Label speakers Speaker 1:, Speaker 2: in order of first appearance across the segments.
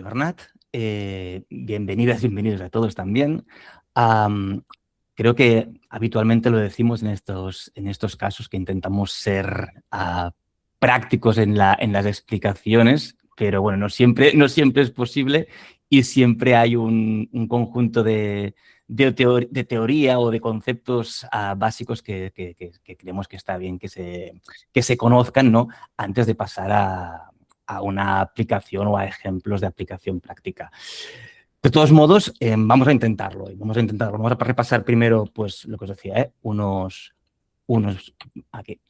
Speaker 1: Bernat, bienvenidas, bienvenidos a todos también. Am, Creo que habitualmente lo decimos en estos casos que intentamos ser prácticos en las explicaciones, pero bueno, no siempre es posible y siempre hay un conjunto de teoría o de conceptos básicos que creemos que está bien que se conozcan, ¿no? Antes de pasar a una aplicación o a ejemplos de aplicación práctica. De todos modos, vamos a intentarlo. Vamos a repasar primero, pues, lo que os decía, unos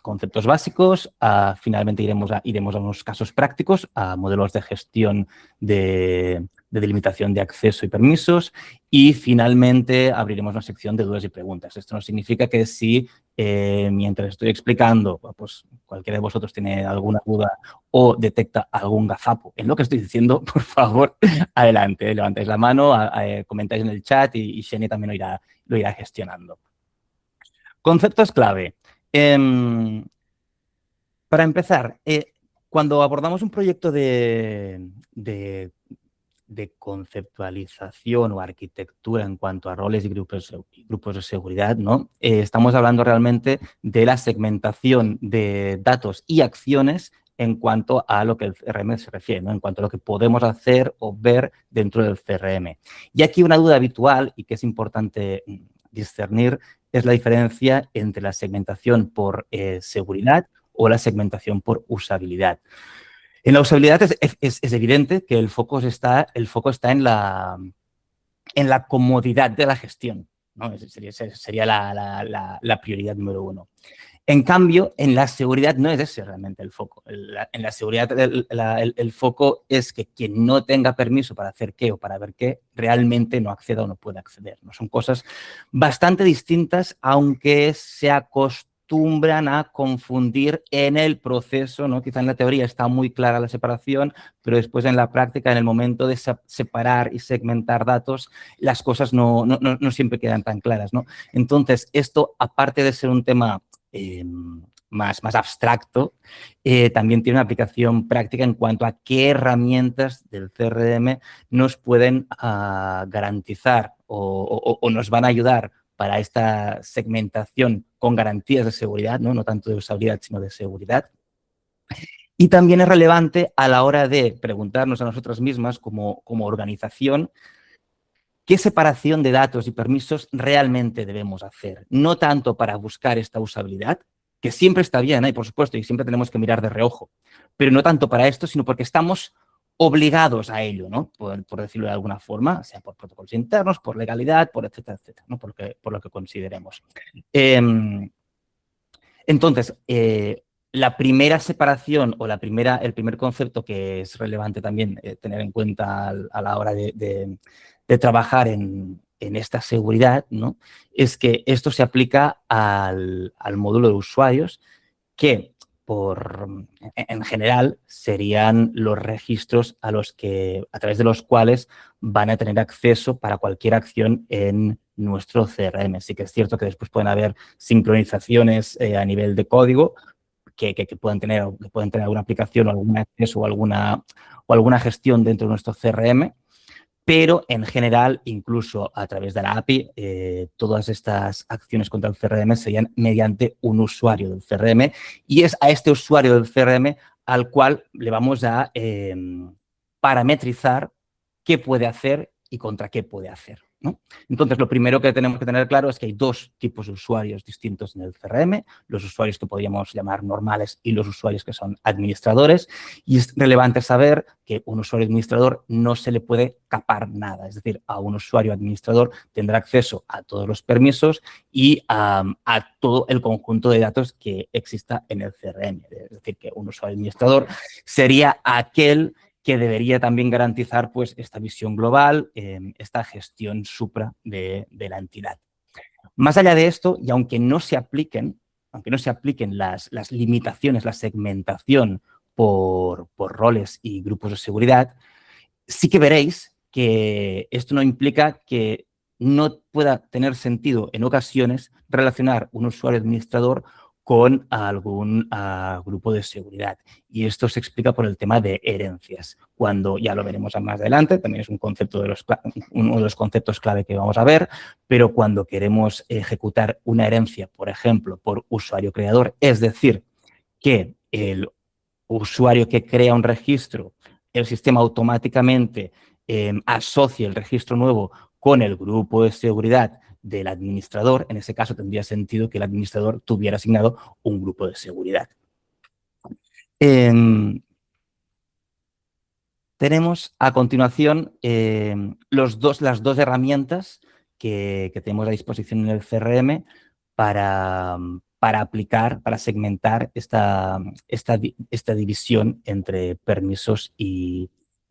Speaker 1: conceptos básicos. Finalmente iremos a unos casos prácticos, a modelos de gestión de delimitación de acceso y permisos. Y finalmente abriremos una sección de dudas y preguntas. Esto no significa que si mientras estoy explicando, pues cualquiera de vosotros tiene alguna duda o detecta algún gazapo en lo que estoy diciendo, por favor, adelante, levantáis la mano, comentáis en el chat y Xenia también lo irá gestionando. Conceptos clave. Para empezar, cuando abordamos un proyecto de conceptualización o arquitectura en cuanto a roles y grupos de seguridad, ¿no? Estamos hablando realmente de la segmentación de datos y acciones en cuanto a lo que el CRM se refiere, ¿no? En cuanto a lo que podemos hacer o ver dentro del CRM. Y aquí una duda habitual y que es importante discernir es la diferencia entre la segmentación por seguridad o la segmentación por usabilidad. En la usabilidad es evidente que el foco está en la comodidad de la gestión, ¿no? Sería la prioridad número uno. En cambio, en la seguridad no es ese realmente el foco. En la seguridad el foco es que quien no tenga permiso para hacer qué o para ver qué, realmente no acceda o no puede acceder, ¿no? Son cosas bastante distintas, aunque se acostumbran a confundir en el proceso, ¿no? Quizá en la teoría está muy clara la separación, pero después en la práctica, en el momento de separar y segmentar datos, las cosas no siempre quedan tan claras, ¿no? Entonces, esto, aparte de ser un tema más abstracto, también tiene una aplicación práctica en cuanto a qué herramientas del CRM nos pueden garantizar o nos van a ayudar para esta segmentación con garantías de seguridad, ¿no? No tanto de usabilidad, sino de seguridad. Y también es relevante a la hora de preguntarnos a nosotras mismas como organización qué separación de datos y permisos realmente debemos hacer. No tanto para buscar esta usabilidad, que siempre está bien, por supuesto, y siempre tenemos que mirar de reojo, pero no tanto para esto, sino porque estamos obligados a ello, ¿no? Por decirlo de alguna forma, sea por protocolos internos, por legalidad, por etcétera, etcétera, ¿no? Por lo que consideremos. Entonces, la primera separación o el primer concepto que es relevante también tener en cuenta a la hora de trabajar en esta seguridad, ¿no? Es que esto se aplica al módulo de usuarios que en general serían los registros a través de los cuales van a tener acceso para cualquier acción en nuestro CRM. Sí que es cierto que después pueden haber sincronizaciones a nivel de código que pueden tener alguna aplicación o algún acceso o alguna gestión dentro de nuestro CRM, pero en general, incluso a través de la API, todas estas acciones contra el CRM serían mediante un usuario del CRM y es a este usuario del CRM al cual le vamos a parametrizar qué puede hacer y contra qué puede hacer, ¿no? Entonces, lo primero que tenemos que tener claro es que hay dos tipos de usuarios distintos en el CRM, los usuarios que podríamos llamar normales y los usuarios que son administradores, y es relevante saber que un usuario administrador no se le puede capar nada, es decir, a un usuario administrador tendrá acceso a todos los permisos y a todo el conjunto de datos que exista en el CRM. Es decir, que un usuario administrador sería aquel que debería también garantizar pues, esta visión global, esta gestión supra de la entidad. Más allá de esto, y aunque no se apliquen las limitaciones, la segmentación por roles y grupos de seguridad, sí que veréis que esto no implica que no pueda tener sentido en ocasiones relacionar un usuario administrador con algún grupo de seguridad. Y esto se explica por el tema de herencias. Cuando, ya lo veremos más adelante, también es un concepto uno de los conceptos clave que vamos a ver, pero cuando queremos ejecutar una herencia, por ejemplo, por usuario creador, es decir, que el usuario que crea un registro, el sistema automáticamente asocia el registro nuevo con el grupo de seguridad del administrador. En ese caso tendría sentido que el administrador tuviera asignado un grupo de seguridad. Tenemos a continuación las dos herramientas que tenemos a disposición en el CRM para aplicar, para segmentar esta división entre permisos y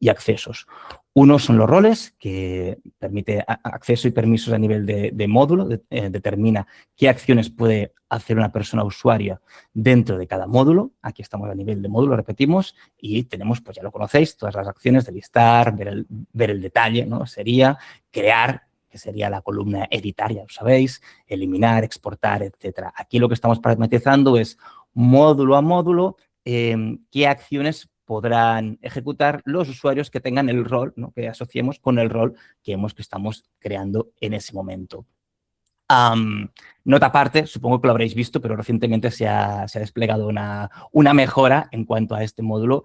Speaker 1: accesos. Uno son los roles, que permite acceso y permisos a nivel de módulo, determina qué acciones puede hacer una persona usuaria dentro de cada módulo. Aquí estamos a nivel de módulo, repetimos, y tenemos, pues ya lo conocéis, todas las acciones de listar, ver el detalle, ¿no? Sería crear, que sería la columna editar, ya lo sabéis, eliminar, exportar, etcétera. Aquí lo que estamos parametrizando es módulo a módulo qué acciones podrán ejecutar los usuarios que tengan el rol, ¿no? Que asociemos con el rol que estamos creando en ese momento. Nota aparte, supongo que lo habréis visto, pero recientemente se ha desplegado una mejora en cuanto a este módulo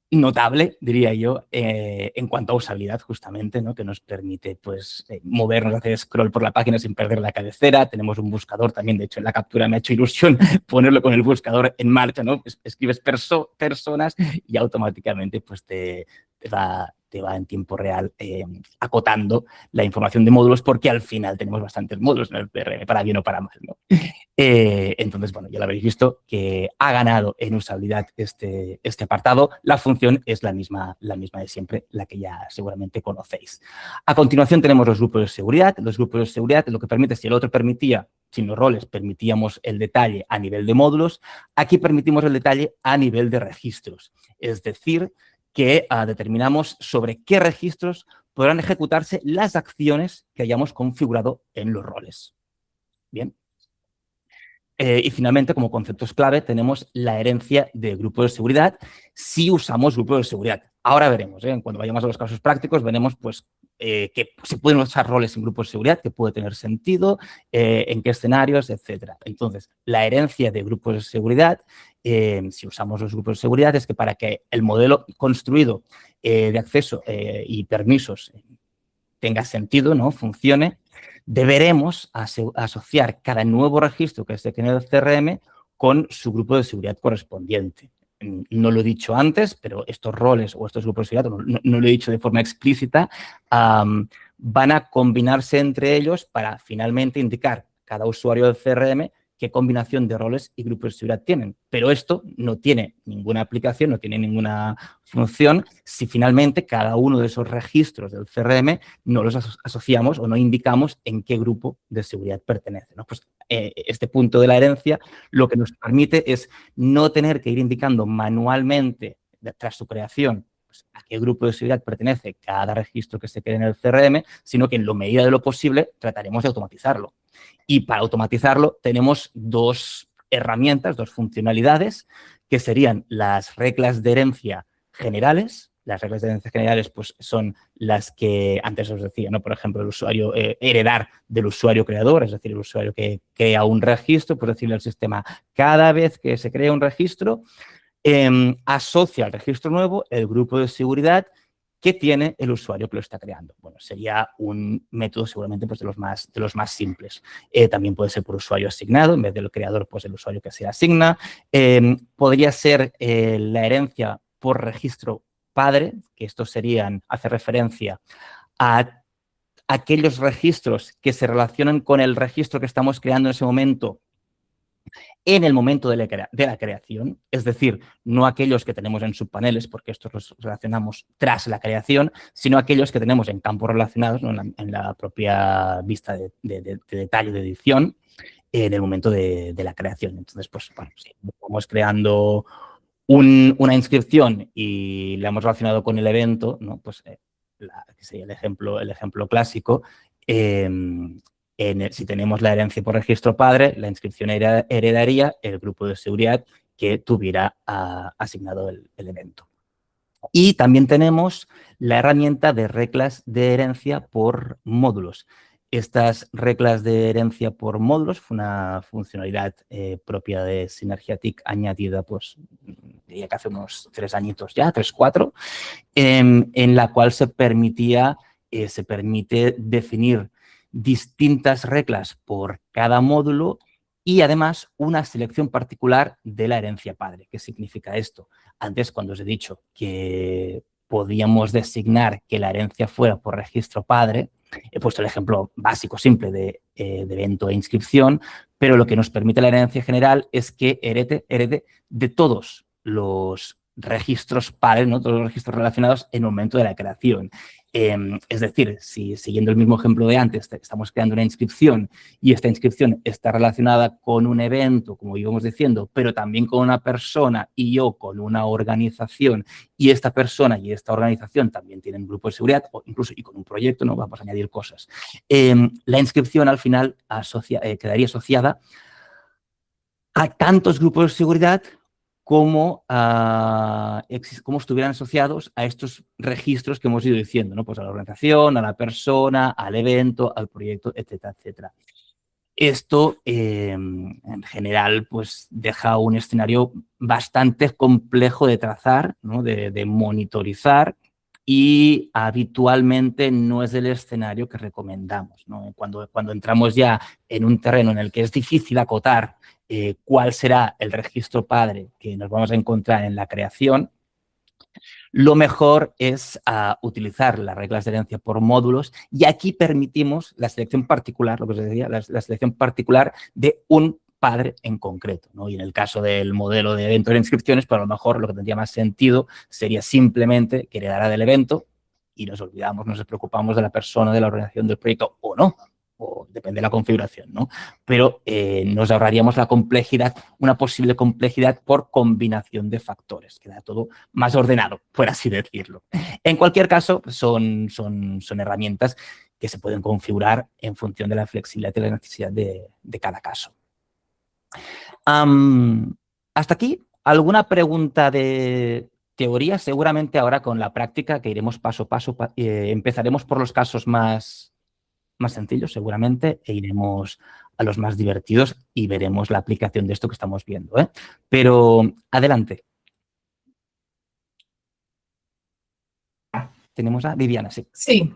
Speaker 1: notable, diría yo, en cuanto a usabilidad, justamente, ¿no? Que nos permite pues, movernos, hacer scroll por la página sin perder la cabecera. Tenemos un buscador también, de hecho, en la captura me ha hecho ilusión ponerlo con el buscador en marcha, ¿no? Escribes personas y automáticamente pues, te va en tiempo real acotando la información de módulos, porque al final tenemos bastantes módulos en el CRM, para bien o para mal, ¿no? Entonces, bueno, ya lo habréis visto que ha ganado en usabilidad este apartado. La función es la misma de siempre, la que ya seguramente conocéis. A continuación tenemos los grupos de seguridad. Los grupos de seguridad lo que permite, si el otro permitía, sin los roles, permitíamos el detalle a nivel de módulos, aquí permitimos el detalle a nivel de registros. Es decir, que determinamos sobre qué registros podrán ejecutarse las acciones que hayamos configurado en los roles. Bien. Y finalmente, como conceptos clave, tenemos la herencia de grupos de seguridad si usamos grupos de seguridad. Ahora veremos, cuando vayamos a los casos prácticos, veremos pues, que se pueden usar roles en grupos de seguridad, que puede tener sentido, en qué escenarios, etcétera. Entonces, la herencia de grupos de seguridad, si usamos los grupos de seguridad, es que para que el modelo construido de acceso y permisos tenga sentido, ¿no? Funcione, deberemos asociar cada nuevo registro que se cree en el CRM con su grupo de seguridad correspondiente. No lo he dicho antes, pero estos roles o estos grupos de seguridad, no lo he dicho de forma explícita, van a combinarse entre ellos para finalmente indicar cada usuario del CRM qué combinación de roles y grupos de seguridad tienen. Pero esto no tiene ninguna aplicación, no tiene ninguna función si finalmente cada uno de esos registros del CRM no los asociamos o no indicamos en qué grupo de seguridad pertenece, ¿no? Pues este punto de la herencia lo que nos permite es no tener que ir indicando manualmente tras su creación pues, a qué grupo de seguridad pertenece cada registro que se cree en el CRM, sino que en la medida de lo posible trataremos de automatizarlo. Y para automatizarlo tenemos dos herramientas, dos funcionalidades, que serían las reglas de herencia generales. Las reglas de herencia generales pues, son las que antes os decía, ¿no? Por ejemplo, el usuario heredar del usuario creador, es decir, el usuario que crea un registro, por decirle al sistema, cada vez que se crea un registro, asocia al registro nuevo el grupo de seguridad que tiene el usuario que lo está creando. Bueno, sería un método seguramente pues, de los más simples. También puede ser por usuario asignado, en vez del creador, pues el usuario que se asigna. Podría ser la herencia por registro padre, que estos serían, hace referencia a aquellos registros que se relacionan con el registro que estamos creando en ese momento en el momento de la creación, es decir, no aquellos que tenemos en subpaneles, porque estos los relacionamos tras la creación, sino aquellos que tenemos en campos relacionados, ¿no? en la propia vista de detalle de edición, en el momento de la creación. Entonces, pues, bueno, si estamos creando una inscripción y la hemos relacionado con el evento, ¿no? Pues que sería el ejemplo clásico, Si tenemos la herencia por registro padre, la inscripción heredaría el grupo de seguridad que tuviera asignado el evento. Y también tenemos la herramienta de reglas de herencia por módulos. Estas reglas de herencia por módulos fue una funcionalidad propia de Synergiatic añadida, pues, diría que hace unos 3 añitos ya, 3, 4, en la cual se permite definir distintas reglas por cada módulo y además una selección particular de la herencia padre. ¿Qué significa esto? Antes, cuando os he dicho que podíamos designar que la herencia fuera por registro padre, he puesto el ejemplo básico, simple de evento e inscripción, pero lo que nos permite la herencia general es que herede de todos los registros padres, ¿no? Todos los registros relacionados en el momento de la creación. Es decir, si siguiendo el mismo ejemplo de antes, estamos creando una inscripción y esta inscripción está relacionada con un evento, como íbamos diciendo, pero también con una persona y yo con una organización, y esta persona y esta organización también tienen grupo de seguridad, o incluso y con un proyecto, no vamos a añadir cosas. La inscripción al final quedaría asociada a tantos grupos de seguridad como estuvieran asociados a estos registros que hemos ido diciendo, ¿no? Pues a la organización, a la persona, al evento, al proyecto, etcétera, etcétera. Esto, en general, pues deja un escenario bastante complejo de trazar, ¿no? de monitorizar, y habitualmente no es el escenario que recomendamos, ¿no? Cuando entramos ya en un terreno en el que es difícil acotar cuál será el registro padre que nos vamos a encontrar en la creación, lo mejor es utilizar las reglas de herencia por módulos, y aquí permitimos la selección particular, lo que os decía, la selección particular de un padre en concreto, ¿no? Y en el caso del modelo de evento de inscripciones, pues a lo mejor lo que tendría más sentido sería simplemente que heredara del evento y nos olvidamos, nos preocupamos de la persona, de la organización del proyecto o no, o depende de la configuración, ¿no? Pero nos ahorraríamos la complejidad, una posible complejidad por combinación de factores. Queda todo más ordenado, por así decirlo. En cualquier caso, son herramientas que se pueden configurar en función de la flexibilidad y la necesidad de cada caso. Hasta aquí, ¿alguna pregunta de teoría? Seguramente ahora con la práctica, que iremos paso a paso, empezaremos por los casos más sencillos seguramente e iremos a los más divertidos y veremos la aplicación de esto que estamos viendo, ¿eh? Pero adelante. Tenemos a Viviana, sí.
Speaker 2: Sí,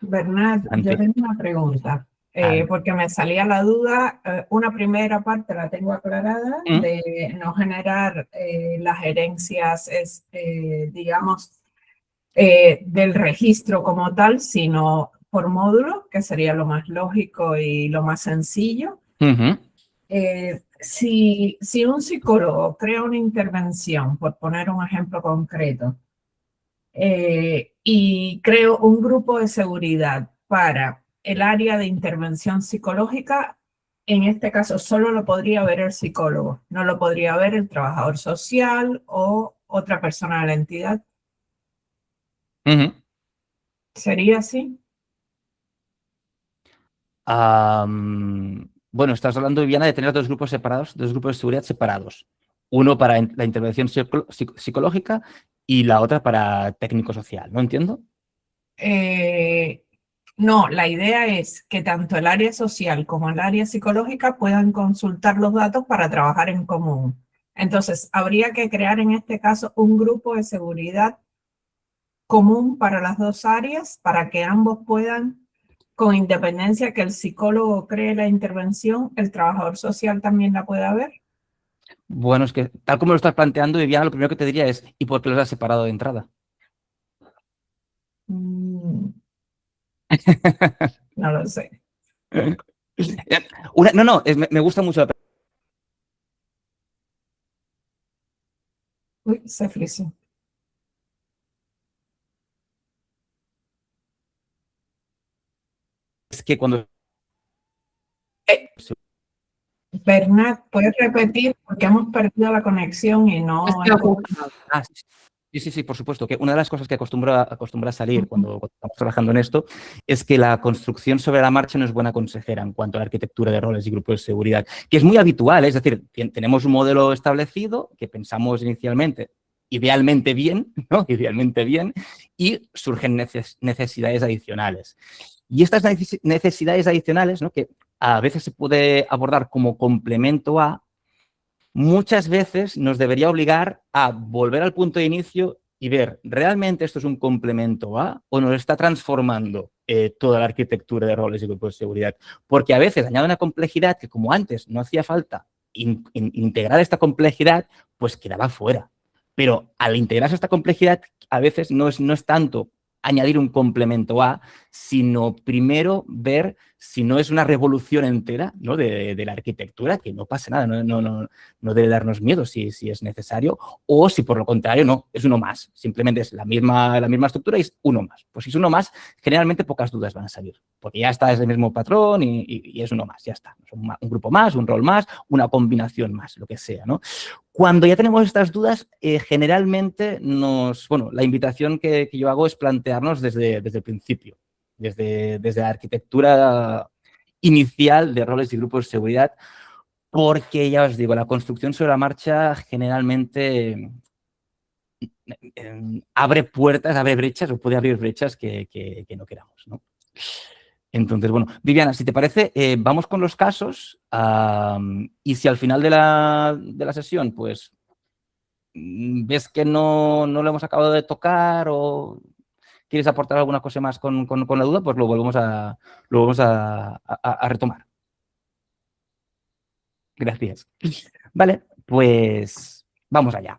Speaker 2: Bernat, yo tengo una pregunta, porque me salía la duda. Una primera parte la tengo aclarada, de no generar las herencias, digamos, del registro como tal, sino por módulo, que sería lo más lógico y lo más sencillo. Si un psicólogo crea una intervención, por poner un ejemplo concreto, y creo un grupo de seguridad para el área de intervención psicológica, en este caso solo lo podría ver el psicólogo, no lo podría ver el trabajador social o otra persona de la entidad. ¿Sería así?
Speaker 1: Bueno, estás hablando, Viviana, de tener dos grupos separados, dos grupos de seguridad separados. Uno para la intervención psicológica y la otra para técnico social, ¿no entiendo?
Speaker 2: No, la idea es que tanto el área social como el área psicológica puedan consultar los datos para trabajar en común. Entonces, habría que crear en este caso un grupo de seguridad común para las dos áreas, para que ambos puedan, con independencia que el psicólogo cree la intervención, el trabajador social también la pueda ver.
Speaker 1: Bueno, es que tal como lo estás planteando, Viviana, lo primero que te diría es, ¿y por qué los has separado de entrada?
Speaker 2: No lo sé.
Speaker 1: Me gusta mucho la pregunta.
Speaker 2: Uy, se frizó.
Speaker 1: Es que cuando...
Speaker 2: Bernat, ¿puedes repetir? Porque hemos perdido la conexión y no...
Speaker 1: Sí. Sí, por supuesto. Que una de las cosas que acostumbra a salir cuando estamos trabajando en esto es que la construcción sobre la marcha no es buena consejera en cuanto a la arquitectura de roles y grupos de seguridad, que es muy habitual. Es decir, tenemos un modelo establecido que pensamos inicialmente idealmente bien, ¿no? Idealmente bien, y surgen necesidades adicionales. Y estas necesidades adicionales, ¿no? Que a veces se puede abordar como complemento a, muchas veces nos debería obligar a volver al punto de inicio y ver, ¿realmente esto es un complemento a o nos está transformando toda la arquitectura de roles y grupos de seguridad? Porque a veces añade una complejidad que, como antes no hacía falta integrar esta complejidad, pues quedaba fuera. Pero al integrarse esta complejidad, a veces no es tanto añadir un complemento a, sino primero ver si no es una revolución entera, ¿no? de la arquitectura, que no pasa nada, no debe darnos miedo si es necesario, o si por lo contrario no, es uno más. Simplemente es la misma estructura y es uno más. Pues si es uno más, generalmente pocas dudas van a salir, porque ya está, es el mismo patrón y es uno más, ya está. Un grupo más, un rol más, una combinación más, lo que sea, ¿no? Cuando ya tenemos estas dudas, generalmente la invitación que yo hago es plantearnos desde el principio, desde la arquitectura inicial de roles y grupos de seguridad, porque ya os digo, la construcción sobre la marcha generalmente abre puertas, abre brechas o puede abrir brechas que no queramos, ¿no? Entonces, bueno, Viviana, si te parece, vamos con los casos y si al final de la sesión, pues, ves que no lo hemos acabado de tocar o quieres aportar alguna cosa más con la duda, pues lo volvemos a retomar. Gracias. Vale, pues vamos allá.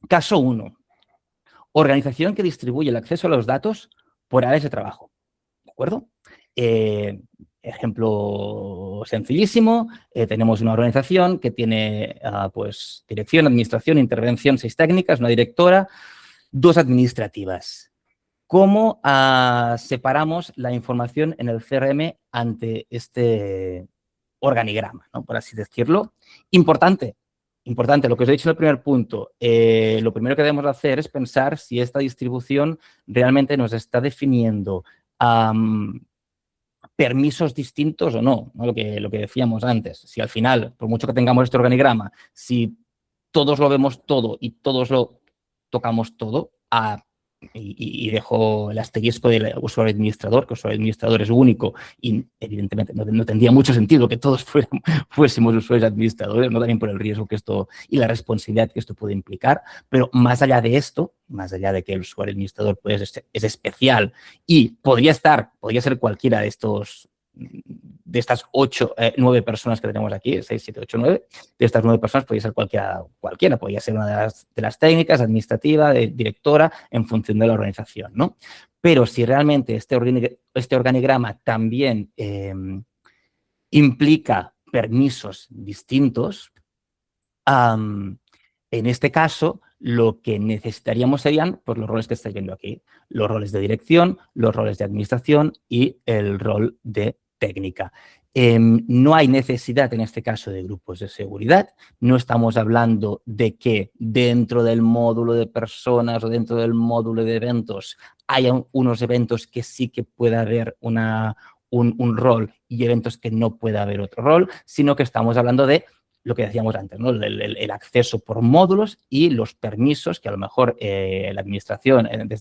Speaker 1: Caso 1. Organización que distribuye el acceso a los datos por áreas de trabajo. ¿De acuerdo? Ejemplo sencillísimo. Tenemos una organización que tiene pues, dirección, administración, intervención, 6 técnicas, una directora, 2 administrativas. ¿Cómo separamos la información en el CRM ante este organigrama, ¿no? Por así decirlo? Importante, lo que os he dicho en el primer punto. Lo primero que debemos hacer es pensar si esta distribución realmente nos está definiendo permisos distintos o no, ¿no? Lo que decíamos antes. Si al final, por mucho que tengamos este organigrama, si todos lo vemos todo y todos lo tocamos todo, y dejo el asterisco del usuario administrador, que el usuario administrador es único y evidentemente no tendría mucho sentido que todos fuésemos usuarios administradores, no también por el riesgo que esto y la responsabilidad que esto puede implicar, pero más allá de esto, más allá de que el usuario administrador pues, es especial y podría ser cualquiera de estas 9 personas que tenemos aquí, 6, 7, 8, 9, de estas 9 personas podría ser cualquiera, podría ser una de las técnicas, administrativa, directora, en función de la organización, ¿no? Pero si realmente este organigrama también implica permisos distintos, en este caso, lo que necesitaríamos serían pues, los roles que estáis viendo aquí, los roles de dirección, los roles de administración y el rol de técnica. No hay necesidad en este caso de grupos de seguridad, no estamos hablando de que dentro del módulo de personas o dentro del módulo de eventos haya unos eventos que sí que pueda haber un rol y eventos que no pueda haber otro rol, sino que estamos hablando de lo que decíamos antes, ¿no? El acceso por módulos y los permisos que a lo mejor desde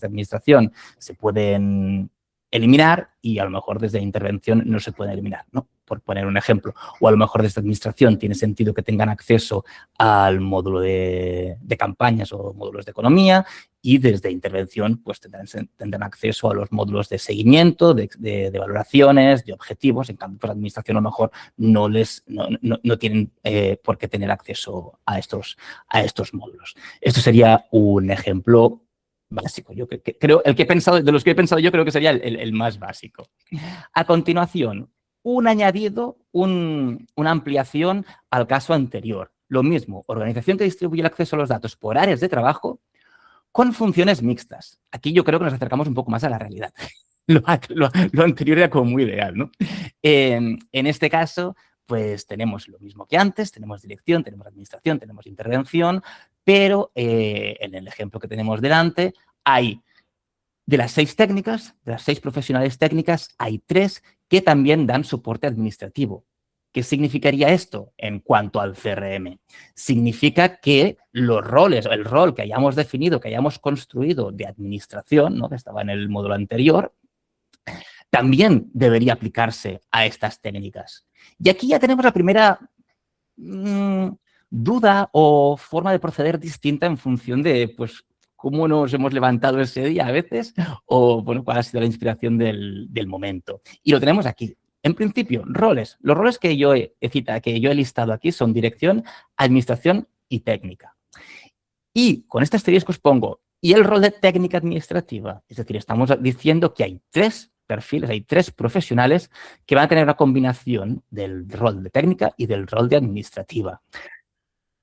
Speaker 1: administración se pueden eliminar y a lo mejor desde intervención no se pueden eliminar, ¿no? Por poner un ejemplo. O a lo mejor desde administración tiene sentido que tengan acceso al módulo de campañas o módulos de economía y desde intervención pues tendrán acceso a los módulos de seguimiento, de valoraciones, de objetivos. En cambio, pues administración a lo mejor no tienen por qué tener acceso a estos módulos. Esto sería un ejemplo básico. Yo creo, de los que he pensado yo creo que sería el más básico. A continuación, un añadido, una ampliación al caso anterior. Lo mismo, organización que distribuye el acceso a los datos por áreas de trabajo con funciones mixtas. Aquí yo creo que nos acercamos un poco más a la realidad. Lo anterior era como muy ideal, ¿no? En este caso, pues tenemos lo mismo que antes, tenemos dirección, tenemos administración, tenemos intervención, pero en el ejemplo que tenemos delante hay de las 6 técnicas, de las 6 profesionales técnicas, hay 3 que también dan soporte administrativo. ¿Qué significaría esto en cuanto al CRM? Significa que los roles, el rol que hayamos definido, que hayamos construido de administración, ¿no?, que estaba en el módulo anterior, también debería aplicarse a estas técnicas. Y aquí ya tenemos la primera duda o forma de proceder distinta en función de, pues, cómo nos hemos levantado ese día a veces o, bueno, cuál ha sido la inspiración del momento. Y lo tenemos aquí. En principio, roles. Los roles que yo he listado aquí son dirección, administración y técnica. Y con este asterisco os pongo, y el rol de técnica administrativa. Es decir, estamos diciendo que hay 3 perfiles, hay 3 profesionales que van a tener una combinación del rol de técnica y del rol de administrativa.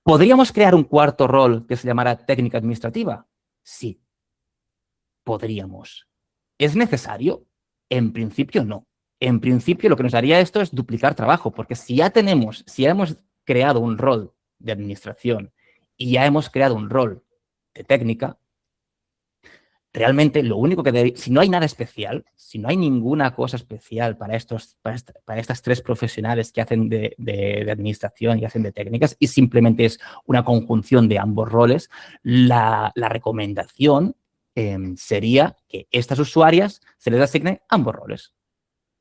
Speaker 1: ¿Podríamos crear un cuarto rol que se llamara técnica administrativa? Sí, podríamos. ¿Es necesario? En principio, no. En principio, lo que nos haría esto es duplicar trabajo, porque si ya hemos creado un rol de administración y ya hemos creado un rol de técnica, realmente lo único que si no hay nada especial, si no hay ninguna cosa especial para estas 3 profesionales que hacen de administración y hacen de técnicas y simplemente es una conjunción de ambos roles, la recomendación sería que estas usuarias se les asigne ambos roles.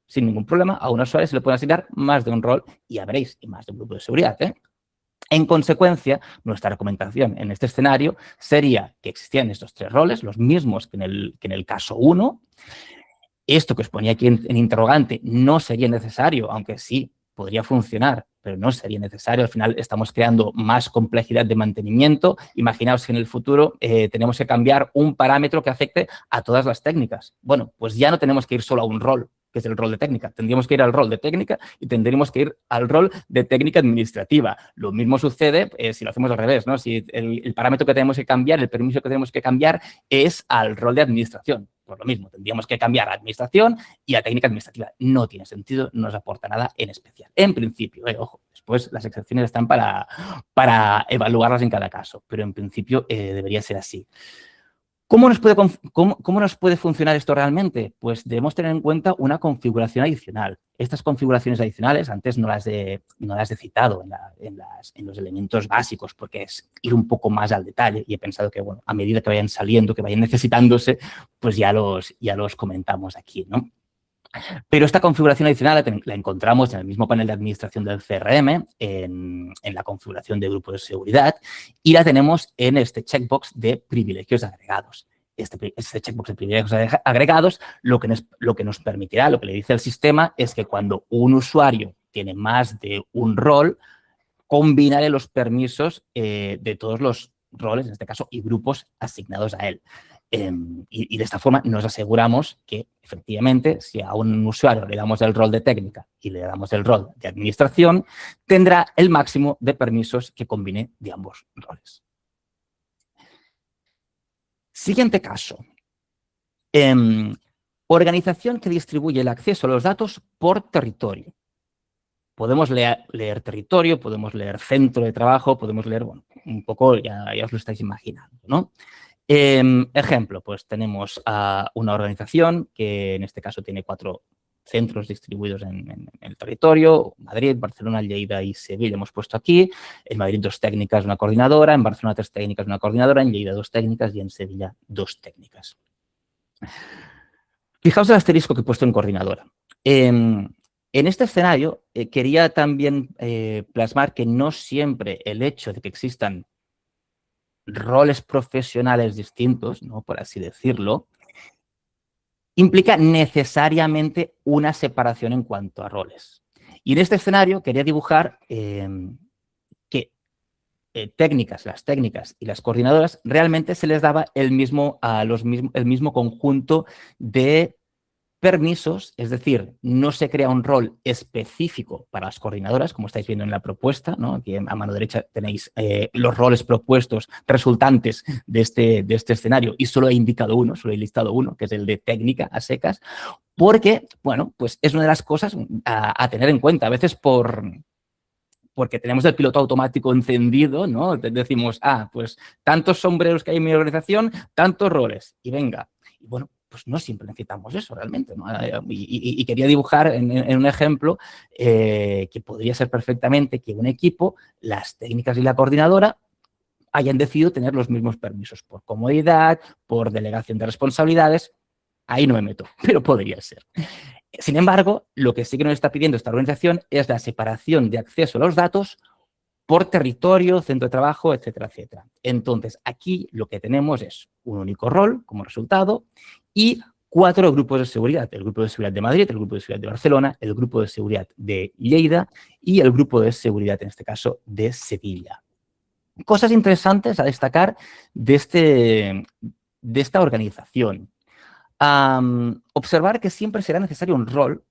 Speaker 1: Sin ningún problema, a una usuaria se le puede asignar más de un rol y ya veréis, y más de un grupo de seguridad, ¿eh? En consecuencia, nuestra recomendación en este escenario sería que existieran estos 3 roles, los mismos que en el caso 1. Esto que os ponía aquí en interrogante no sería necesario, aunque sí podría funcionar, pero no sería necesario. Al final estamos creando más complejidad de mantenimiento. Imaginaos que en el futuro tenemos que cambiar un parámetro que afecte a todas las técnicas. Bueno, pues ya no tenemos que ir solo a un rol, que es el rol de técnica. Tendríamos que ir al rol de técnica y tendríamos que ir al rol de técnica administrativa. Lo mismo sucede si lo hacemos al revés, ¿no? Si el parámetro que tenemos que cambiar, el permiso que tenemos que cambiar es al rol de administración. Por lo mismo, tendríamos que cambiar a administración y a técnica administrativa. No tiene sentido, no nos aporta nada en especial. En principio, ojo, después las excepciones están para evaluarlas en cada caso, pero en principio debería ser así. ¿Cómo nos puede funcionar esto realmente? Pues debemos tener en cuenta una configuración adicional. Estas configuraciones adicionales, antes no las he citado en los elementos básicos, porque es ir un poco más al detalle y he pensado que, bueno, a medida que vayan saliendo, que vayan necesitándose, pues ya los comentamos aquí, ¿no? Pero esta configuración adicional la encontramos en el mismo panel de administración del CRM, en la configuración de grupo de seguridad y la tenemos en este checkbox de privilegios agregados. Este checkbox de privilegios agregados lo que nos permitirá, lo que le dice el sistema es que cuando un usuario tiene más de un rol, combinaré los permisos de todos los roles, en este caso, y grupos asignados a él. Y de esta forma nos aseguramos que, efectivamente, si a un usuario le damos el rol de técnica y le damos el rol de administración, tendrá el máximo de permisos que combine de ambos roles. Siguiente caso. Organización que distribuye el acceso a los datos por territorio. Podemos leer territorio, podemos leer centro de trabajo, podemos leer, bueno, un poco, ya os lo estáis imaginando, ¿no? Ejemplo, pues tenemos a una organización que en este caso tiene 4 centros distribuidos en el territorio, Madrid, Barcelona, Lleida y Sevilla hemos puesto aquí. En Madrid 2 técnicas, una coordinadora, en Barcelona 3 técnicas, una coordinadora, en Lleida 2 técnicas y en Sevilla 2 técnicas. Fijaos el asterisco que he puesto en coordinadora. En este escenario quería también plasmar que no siempre el hecho de que existan roles profesionales distintos, ¿no?, por así decirlo, implica necesariamente una separación en cuanto a roles. Y en este escenario quería dibujar que las técnicas y las coordinadoras realmente se les daba el mismo conjunto de permisos, es decir, no se crea un rol específico para las coordinadoras, como estáis viendo en la propuesta, ¿no? Aquí a mano derecha tenéis los roles propuestos resultantes de este escenario y solo he indicado uno, solo he listado uno, que es el de técnica a secas, porque, bueno, pues es una de las cosas a tener en cuenta. A veces por porque tenemos el piloto automático encendido, ¿no? Decimos, pues tantos sombreros que hay en mi organización, tantos roles, y venga. Y bueno, pues no siempre necesitamos eso realmente, ¿no? Y quería dibujar en un ejemplo que podría ser perfectamente que un equipo, las técnicas y la coordinadora, hayan decidido tener los mismos permisos por comodidad, por delegación de responsabilidades. Ahí no me meto, pero podría ser. Sin embargo, lo que sí que nos está pidiendo esta organización es la separación de acceso a los datos por territorio, centro de trabajo, etcétera, etcétera. Entonces, aquí lo que tenemos es un único rol como resultado y 4 grupos de seguridad. El grupo de seguridad de Madrid, el grupo de seguridad de Barcelona, el grupo de seguridad de Lleida y el grupo de seguridad, en este caso, de Sevilla. Cosas interesantes a destacar de esta organización. Observar que siempre será necesario un rol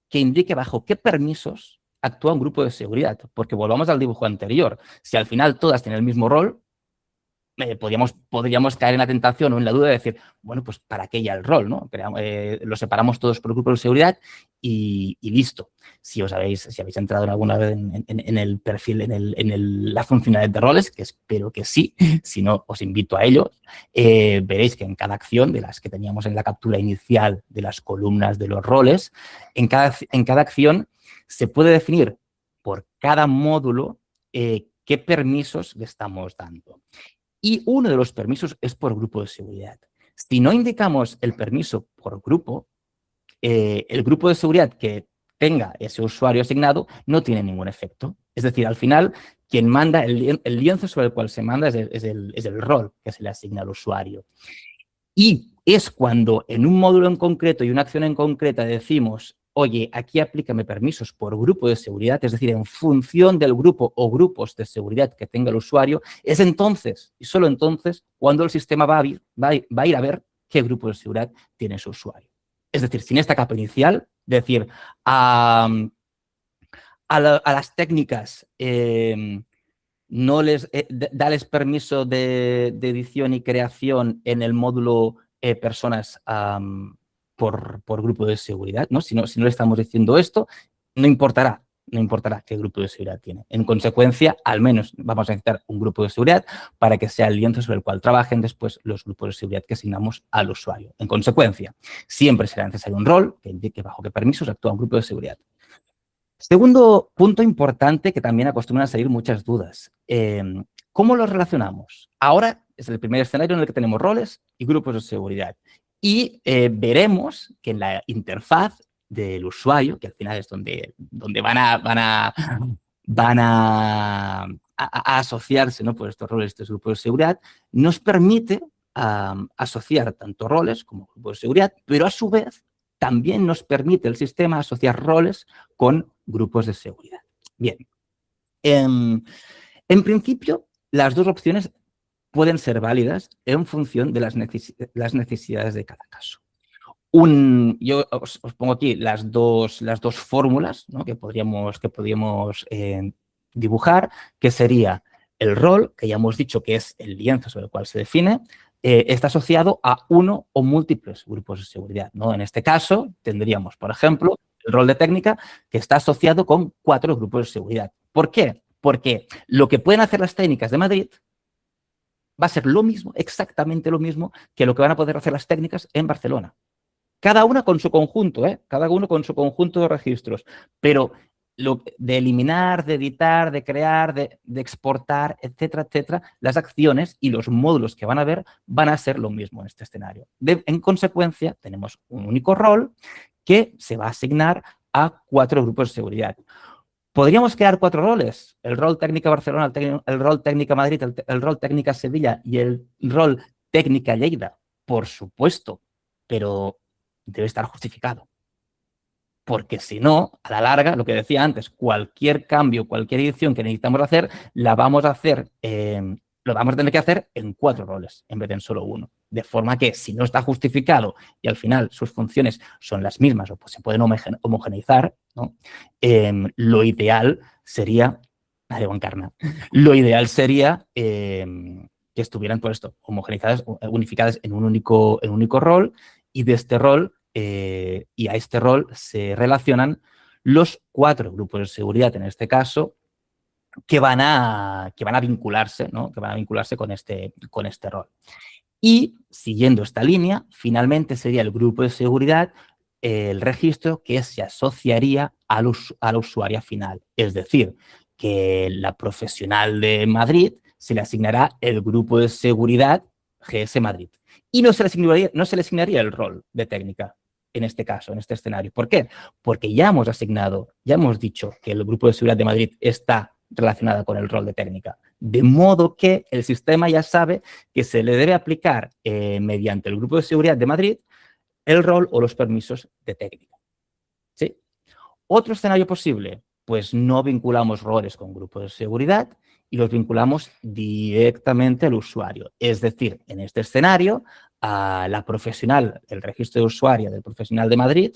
Speaker 1: que indique bajo qué permisos actúa un grupo de seguridad, porque volvamos al dibujo anterior. Si al final todas tienen el mismo rol, podríamos caer en la tentación o en la duda de decir, bueno, pues ¿para qué ya el rol, no? Lo separamos todos por grupos de seguridad y listo. Si habéis entrado alguna vez en el perfil, la funcionalidad de roles, que espero que sí, si no, os invito a ello, veréis que en cada acción de las que teníamos en la captura inicial de las columnas de los roles, en cada acción se puede definir por cada módulo qué permisos le estamos dando. Y uno de los permisos es por grupo de seguridad. Si no indicamos el permiso por grupo, el grupo de seguridad que tenga ese usuario asignado no tiene ningún efecto. Es decir, al final, quien manda, el lienzo sobre el cual se manda es el rol que se le asigna al usuario. Y es cuando en un módulo en concreto y una acción en concreta decimos, oye, aquí aplícame permisos por grupo de seguridad, es decir, en función del grupo o grupos de seguridad que tenga el usuario, es entonces, y solo entonces, cuando el sistema va a ir a ver qué grupo de seguridad tiene su usuario. Es decir, sin esta capa inicial, decir, a las técnicas no les dales permiso de edición y creación en el módulo personas por grupo de seguridad, ¿no? Si no le estamos diciendo esto, no importará qué grupo de seguridad tiene. En consecuencia, al menos vamos a necesitar un grupo de seguridad para que sea el lienzo sobre el cual trabajen después los grupos de seguridad que asignamos al usuario. En consecuencia, siempre será necesario un rol que indique bajo qué permisos actúa un grupo de seguridad. Segundo punto importante que también acostumbran a salir muchas dudas. ¿Cómo los relacionamos? Ahora es el primer escenario en el que tenemos roles y grupos de seguridad. Y veremos que en la interfaz del usuario, que al final es donde van a asociarse, ¿no? Por estos roles, estos grupos de seguridad, nos permite asociar tanto roles como grupos de seguridad, pero a su vez también nos permite el sistema asociar roles con grupos de seguridad. Bien, en principio, las dos opciones pueden ser válidas en función de las necesidades de cada caso. Yo os pongo aquí las dos fórmulas, ¿no? que podríamos dibujar, que sería el rol, que ya hemos dicho que es el lienzo sobre el cual se define, está asociado a uno o múltiples grupos de seguridad, ¿no? En este caso, tendríamos, por ejemplo, el rol de técnica que está asociado con 4 grupos de seguridad. ¿Por qué? Porque lo que pueden hacer las técnicas de Madrid va a ser lo mismo, exactamente lo mismo, que lo que van a poder hacer las técnicas en Barcelona. Cada una con su conjunto, cada uno con su conjunto de registros, pero de eliminar, de editar, de crear, de exportar, etcétera, etcétera, las acciones y los módulos que van a ver van a ser lo mismo en este escenario. En consecuencia, tenemos un único rol que se va a asignar a 4 grupos de seguridad. ¿Podríamos crear 4 roles? El rol técnica Barcelona, el rol técnica Madrid, el rol técnica Sevilla y el rol técnica Lleida. Por supuesto, pero debe estar justificado. Porque si no, a la larga, lo que decía antes, cualquier cambio, cualquier edición que necesitamos hacer, lo vamos a tener que hacer en 4 roles en vez de en solo 1. De forma que si no está justificado y al final sus funciones son las mismas o pues se pueden homogeneizar, ¿no? Lo ideal sería, lo ideal sería que estuvieran por esto, homogenizadas, unificadas en un único rol y de este rol y a este rol se relacionan los 4 grupos de seguridad, en este caso, que van a vincularse, ¿no? Que van a vincularse con este rol. Y, siguiendo esta línea, finalmente sería el grupo de seguridad el registro que se asociaría a la usuaria final. Es decir, que la profesional de Madrid se le asignará el grupo de seguridad GS Madrid. Y no se le asignaría el rol de técnica en este caso, en este escenario. ¿Por qué? Porque ya hemos dicho que el grupo de seguridad de Madrid está relacionada con el rol de técnica. De modo que el sistema ya sabe que se le debe aplicar mediante el grupo de seguridad de Madrid el rol o los permisos de técnica. ¿Sí? Otro escenario posible, pues no vinculamos roles con grupos de seguridad y los vinculamos directamente al usuario. Es decir, en este escenario, a la profesional, el registro de usuario del profesional de Madrid,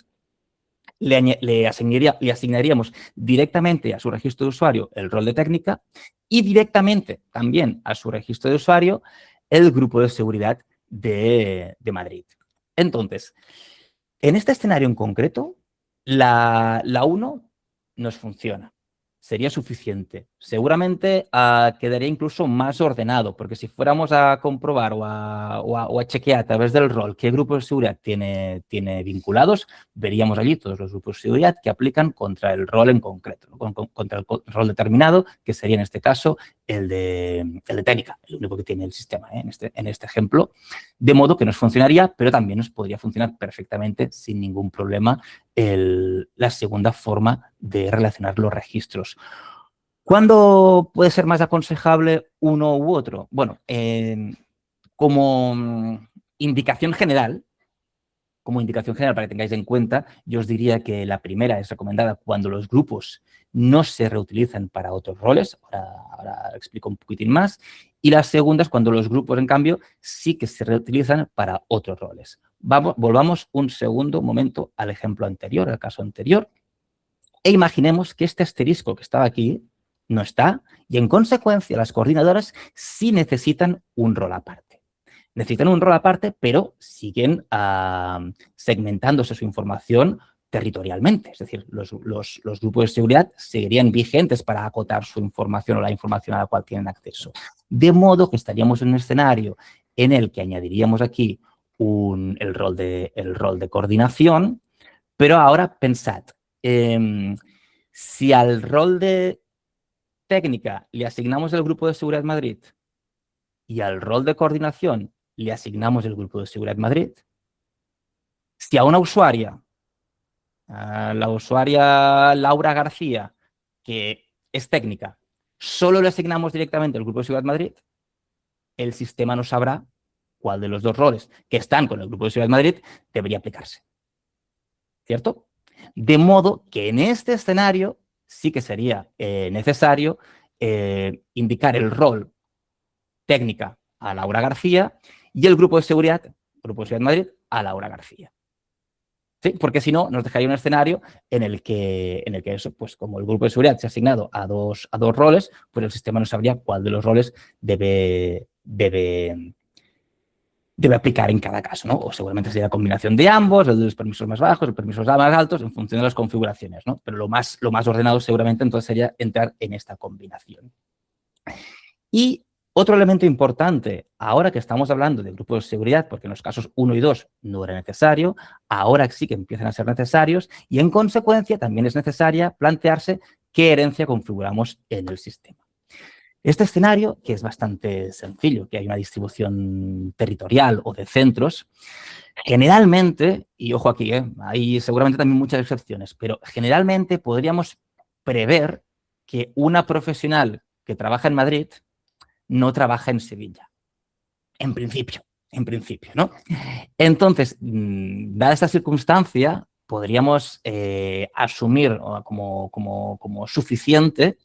Speaker 1: le asignaríamos directamente a su registro de usuario el rol de técnica y directamente también a su registro de usuario el grupo de seguridad de Madrid. Entonces, en este escenario en concreto, la 1 nos funciona. Sería suficiente. Seguramente quedaría incluso más ordenado, porque si fuéramos a comprobar o a chequear a través del rol qué grupos de seguridad tiene vinculados, veríamos allí todos los grupos de seguridad que aplican contra el rol en concreto, ¿no? Contra el rol determinado, que sería en este caso el de técnica, el único que tiene el sistema, en este ejemplo. De modo que nos funcionaría, pero también nos podría funcionar perfectamente sin ningún problema la segunda forma de relacionar los registros. ¿Cuándo puede ser más aconsejable uno u otro? Bueno, como indicación general, para que tengáis en cuenta, yo os diría que la primera es recomendada cuando los grupos no se reutilizan para otros roles, ahora explico un poquitín más, y la segunda es cuando los grupos, en cambio, sí que se reutilizan para otros roles. Volvamos un segundo momento al ejemplo anterior, al caso anterior, e imaginemos que este asterisco que estaba aquí no está y, en consecuencia, las coordinadoras sí necesitan un rol aparte. Necesitan un rol aparte, pero siguen segmentándose su información territorialmente. Es decir, los grupos de seguridad seguirían vigentes para acotar su información o la información a la cual tienen acceso. De modo que estaríamos en un escenario en el que añadiríamos aquí el rol de coordinación, pero ahora pensad, si al rol de técnica le asignamos el grupo de seguridad Madrid y al rol de coordinación le asignamos el grupo de seguridad Madrid, si a una usuaria, a la usuaria Laura García, que es técnica, solo le asignamos directamente el grupo de seguridad Madrid, el sistema no sabrá cuál de los dos roles que están con el grupo de seguridad Madrid debería aplicarse. ¿Cierto? De modo que en este escenario sí que sería necesario indicar el rol técnica a Laura García y el grupo de seguridad Madrid a Laura García. ¿Sí? Porque si no, nos dejaría un escenario en el que eso, pues como el grupo de seguridad se ha asignado a dos roles, pues el sistema no sabría cuál de los roles debe aplicar en cada caso, ¿no? O seguramente sería la combinación de ambos, el de los permisos más bajos, los permisos más altos, en función de las configuraciones, ¿no? Pero lo más ordenado seguramente entonces sería entrar en esta combinación. Y otro elemento importante, ahora que estamos hablando de grupos de seguridad, porque en los casos 1 y 2 no era necesario, ahora sí que empiezan a ser necesarios y, en consecuencia, también es necesaria plantearse qué herencia configuramos en el sistema. Este escenario, que es bastante sencillo, que hay una distribución territorial o de centros, generalmente, y ojo aquí, hay seguramente también muchas excepciones, pero generalmente podríamos prever que una profesional que trabaja en Madrid no trabaja en Sevilla, en principio, ¿no? Entonces, dada esta circunstancia, podríamos asumir como suficiente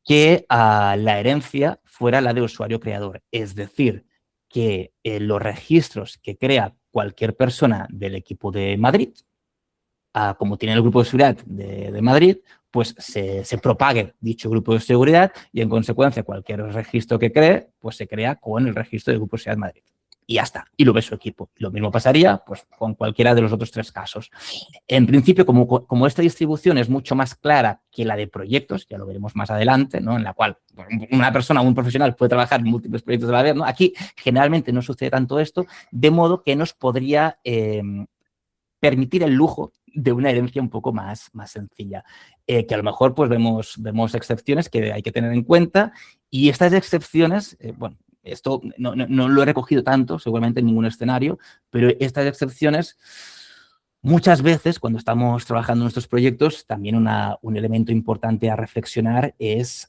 Speaker 1: que la herencia fuera la de usuario creador. Es decir, que los registros que crea cualquier persona del equipo de Madrid, como tiene el grupo de seguridad de Madrid, pues se propague dicho grupo de seguridad y, en consecuencia, cualquier registro que cree, pues se crea con el registro del grupo de seguridad de Madrid. y ya está, y lo ve su equipo. Lo mismo pasaría pues, con cualquiera de los otros 3 casos. En principio, como esta distribución es mucho más clara que la de proyectos, ya lo veremos más adelante, ¿no? En la cual una persona, un profesional puede trabajar en múltiples proyectos a la vez, ¿no? Aquí generalmente no sucede tanto esto, de modo que nos podría permitir el lujo de una herencia un poco más sencilla. Que a lo mejor pues vemos excepciones que hay que tener en cuenta, y estas excepciones, bueno, esto no lo he recogido tanto, seguramente en ningún escenario, pero estas excepciones, muchas veces cuando estamos trabajando en nuestros proyectos, también un elemento importante a reflexionar es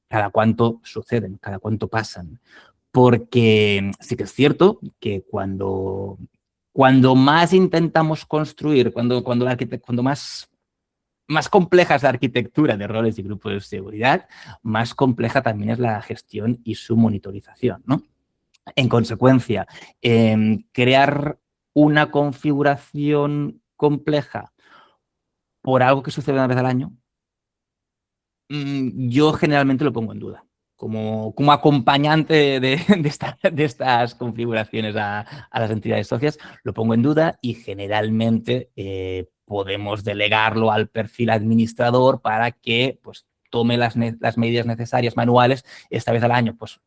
Speaker 1: cada cuánto suceden, cada cuánto pasan. Porque sí que es cierto que cuando más intentamos construir, cuando más compleja es la arquitectura de roles y grupos de seguridad, más compleja también es la gestión y su monitorización, ¿no? En consecuencia, crear una configuración compleja por algo que sucede una vez al año, yo generalmente lo pongo en duda. Como acompañante de estas configuraciones a las entidades socias, lo pongo en duda, y generalmente podemos delegarlo al perfil administrador para que pues, tome las medidas necesarias manuales esta vez al año. Pues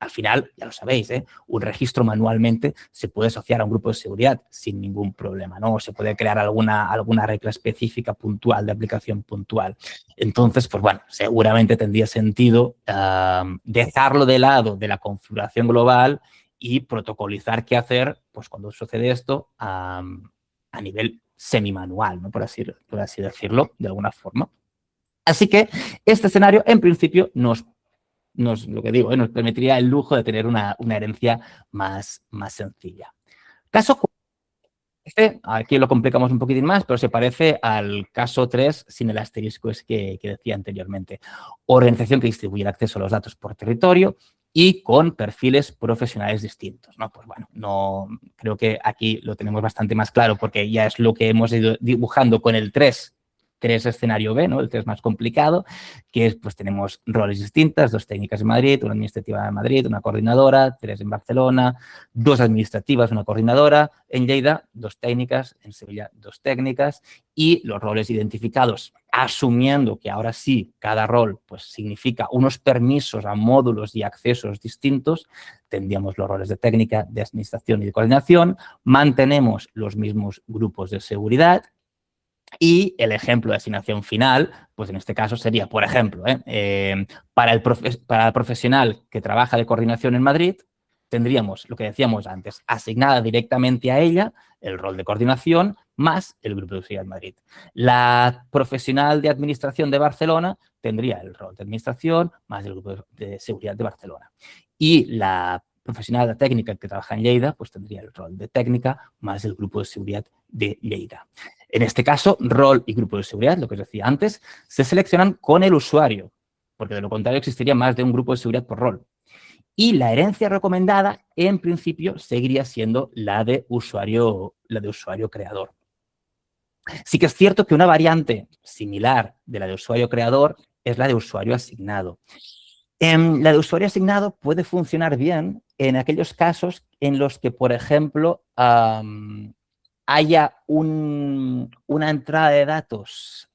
Speaker 1: al final, ya lo sabéis, un registro manualmente se puede asociar a un grupo de seguridad sin ningún problema, ¿no? O se puede crear alguna regla específica puntual, de aplicación puntual. Entonces, pues bueno, seguramente tendría sentido dejarlo de lado de la configuración global y protocolizar qué hacer pues, cuando sucede esto a nivel semimanual, ¿no? Por así decirlo, de alguna forma. Así que este escenario, en principio, lo que digo, nos permitiría el lujo de tener una herencia más sencilla. Caso 4, aquí lo complicamos un poquitín más, pero se parece al caso 3 sin el asterisco que decía anteriormente. Organización que distribuye el acceso a los datos por territorio y con perfiles profesionales distintos, ¿no? Pues bueno, creo que aquí lo tenemos bastante más claro, porque ya es lo que hemos ido dibujando con el 3 escenario B, ¿no? El 3 más complicado, que es, pues tenemos roles distintas, 2 técnicas en Madrid, una administrativa en Madrid, una coordinadora, 3 en Barcelona, 2 administrativas, una coordinadora, en Lleida 2 técnicas, en Sevilla 2 técnicas, y los roles identificados, asumiendo que ahora sí cada rol pues, significa unos permisos a módulos y accesos distintos, tendríamos los roles de técnica, de administración y de coordinación, mantenemos los mismos grupos de seguridad. Y el ejemplo de asignación final, pues en este caso sería, por ejemplo, para el profesional que trabaja de coordinación en Madrid, tendríamos lo que decíamos antes, asignada directamente a ella el rol de coordinación más el grupo de seguridad en Madrid. La profesional de administración de Barcelona tendría el rol de administración más el grupo de seguridad de Barcelona. Y la profesional de técnica que trabaja en Lleida, pues tendría el rol de técnica más el grupo de seguridad de Lleida. En este caso, rol y grupo de seguridad, lo que os decía antes, se seleccionan con el usuario, porque de lo contrario existiría más de un grupo de seguridad por rol. Y la herencia recomendada, en principio, seguiría siendo la de usuario creador. Sí que es cierto que una variante similar de la de usuario creador es la de usuario asignado. La de usuario asignado puede funcionar bien en aquellos casos en los que, por ejemplo, haya una entrada de datos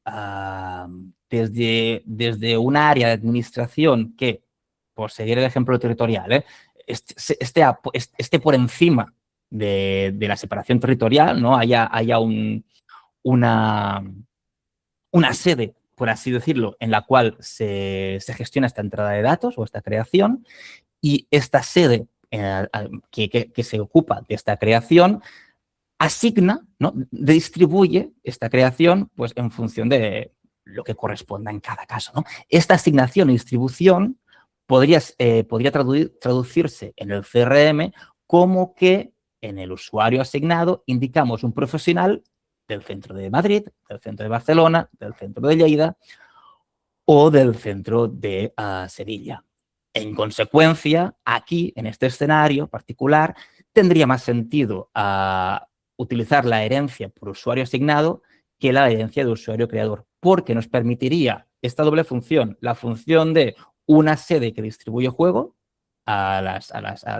Speaker 1: desde un área de administración que, por seguir el ejemplo territorial, esté por encima de la separación territorial, ¿no? Haya una sede, por así decirlo, en la cual se gestiona esta entrada de datos o esta creación, y esta sede que se ocupa de esta creación asigna, ¿no? Distribuye esta creación pues, en función de lo que corresponda en cada caso, ¿no? Esta asignación y distribución podría traducirse en el CRM como que en el usuario asignado indicamos un profesional del centro de Madrid, del centro de Barcelona, del centro de Lleida o del centro de Sevilla. En consecuencia, aquí, en este escenario particular, tendría más sentido utilizar la herencia por usuario asignado que la herencia de usuario creador, porque nos permitiría esta doble función, la función de una sede que distribuye juego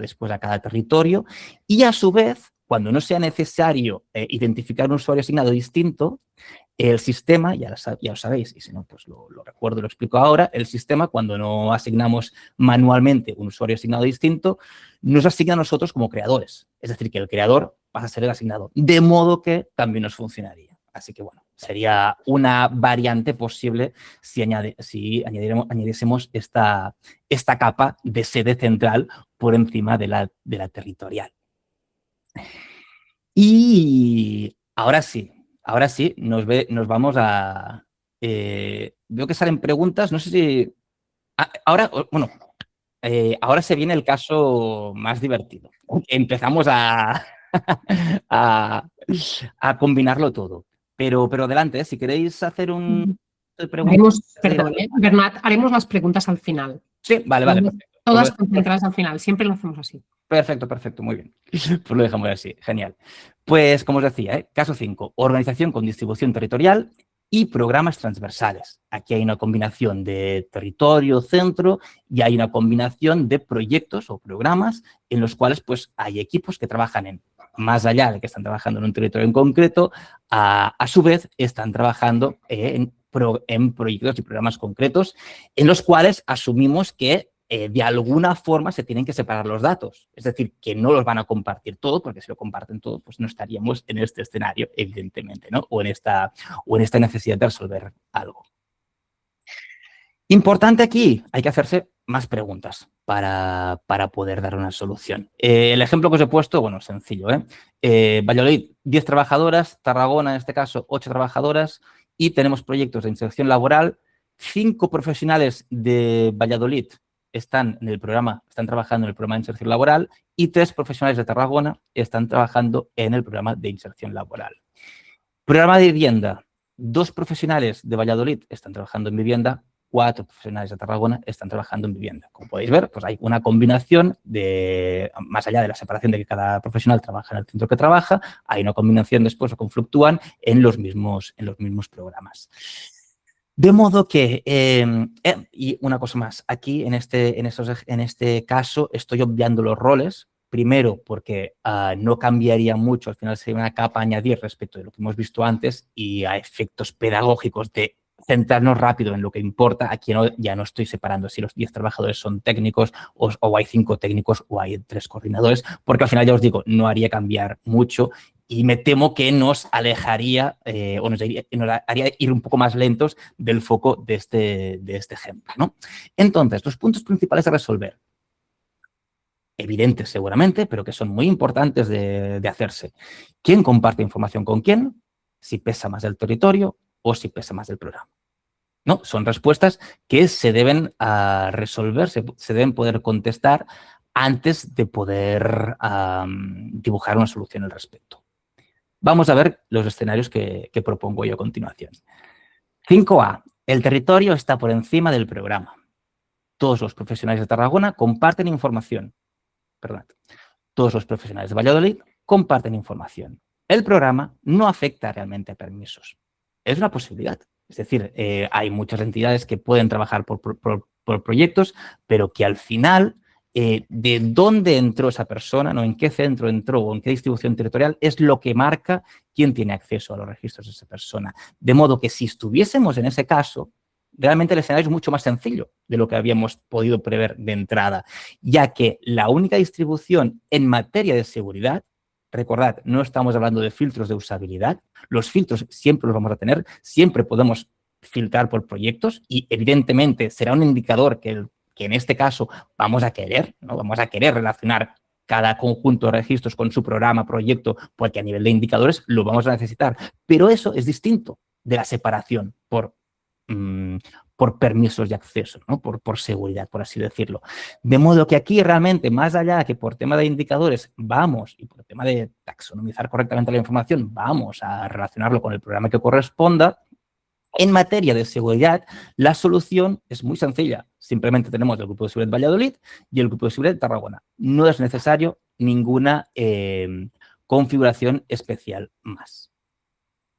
Speaker 1: después a cada territorio y a su vez, cuando no sea necesario identificar un usuario asignado distinto, el sistema, ya lo sabéis, y si no, pues lo recuerdo, lo explico ahora, el sistema, cuando no asignamos manualmente un usuario asignado distinto, nos asigna a nosotros como creadores. Es decir, que el creador pasa a ser el asignado, de modo que también nos funcionaría. Así que, bueno, sería una variante posible si añadiésemos esta capa de sede central por encima de la territorial. Y ahora sí, nos vamos a... veo que salen preguntas, no sé si... ahora se viene el caso más divertido. Empezamos a, a combinarlo todo. Pero adelante, si queréis hacer un...
Speaker 3: Perdón, Bernat, haremos las preguntas al final.
Speaker 1: Sí, vale, perfecto.
Speaker 3: Todas concentradas al final, siempre lo hacemos así.
Speaker 1: Perfecto, muy bien. Pues lo dejamos así, genial. Pues, como os decía, caso 5, organización con distribución territorial y programas transversales. Aquí hay una combinación de territorio, centro, y hay una combinación de proyectos o programas en los cuales pues, hay equipos que trabajan más allá de que están trabajando en un territorio en concreto, a su vez están trabajando en proyectos y programas concretos en los cuales asumimos que de alguna forma se tienen que separar los datos. Es decir, que no los van a compartir todo, porque si lo comparten todo, pues no estaríamos en este escenario, evidentemente, ¿no? O en esta necesidad de resolver algo. Importante aquí, hay que hacerse más preguntas para poder dar una solución. El ejemplo que os he puesto, bueno, sencillo, Valladolid, 10 trabajadoras, Tarragona, en este caso, 8 trabajadoras, y tenemos proyectos de inserción laboral, 5 profesionales de Valladolid están trabajando en el programa de inserción laboral y 3 profesionales de Tarragona están trabajando en el programa de inserción laboral. Programa de vivienda, 2 profesionales de Valladolid están trabajando en vivienda, 4 profesionales de Tarragona están trabajando en vivienda. Como podéis ver, pues hay una combinación más allá de la separación de que cada profesional trabaja en el centro que trabaja, hay una combinación después o conflictúan en los mismos programas. De modo que, y una cosa más, aquí en este caso estoy obviando los roles, primero porque no cambiaría mucho, al final sería una capa a añadir respecto de lo que hemos visto antes y a efectos pedagógicos de centrarnos rápido en lo que importa. Aquí ya no estoy separando si los 10 trabajadores son técnicos o hay 5 técnicos o hay 3 coordinadores, porque al final ya os digo, no haría cambiar mucho. Y me temo que nos alejaría o nos haría ir un poco más lentos del foco de este ejemplo, ¿no? Entonces, los puntos principales a resolver, evidentes seguramente, pero que son muy importantes de hacerse. ¿Quién comparte información con quién? Si pesa más del territorio o si pesa más del programa. ¿No? Son respuestas que se deben resolver, se deben poder contestar antes de poder dibujar una solución al respecto. Vamos a ver los escenarios que propongo yo a continuación. 5A. El territorio está por encima del programa. Todos los profesionales de Tarragona comparten información. Perdón. Todos los profesionales de Valladolid comparten información. El programa no afecta realmente a permisos. Es una posibilidad. Es decir, hay muchas entidades que pueden trabajar por proyectos, pero que al final de dónde entró esa persona, ¿no? En qué centro entró o en qué distribución territorial, es lo que marca quién tiene acceso a los registros de esa persona. De modo que si estuviésemos en ese caso, realmente el escenario es mucho más sencillo de lo que habíamos podido prever de entrada, ya que la única distribución en materia de seguridad, recordad, no estamos hablando de filtros de usabilidad, los filtros siempre los vamos a tener, siempre podemos filtrar por proyectos y evidentemente será un indicador que en este caso vamos a querer, ¿no? Vamos a querer relacionar cada conjunto de registros con su programa, proyecto, porque a nivel de indicadores lo vamos a necesitar. Pero eso es distinto de la separación por permisos de acceso, ¿no? por seguridad, por así decirlo. De modo que aquí realmente, más allá que por tema de indicadores vamos, y por tema de taxonomizar correctamente la información, vamos a relacionarlo con el programa que corresponda, en materia de seguridad, la solución es muy sencilla. Simplemente tenemos el Grupo de Seguridad Valladolid y el Grupo de Seguridad de Tarragona. No es necesario ninguna configuración especial más.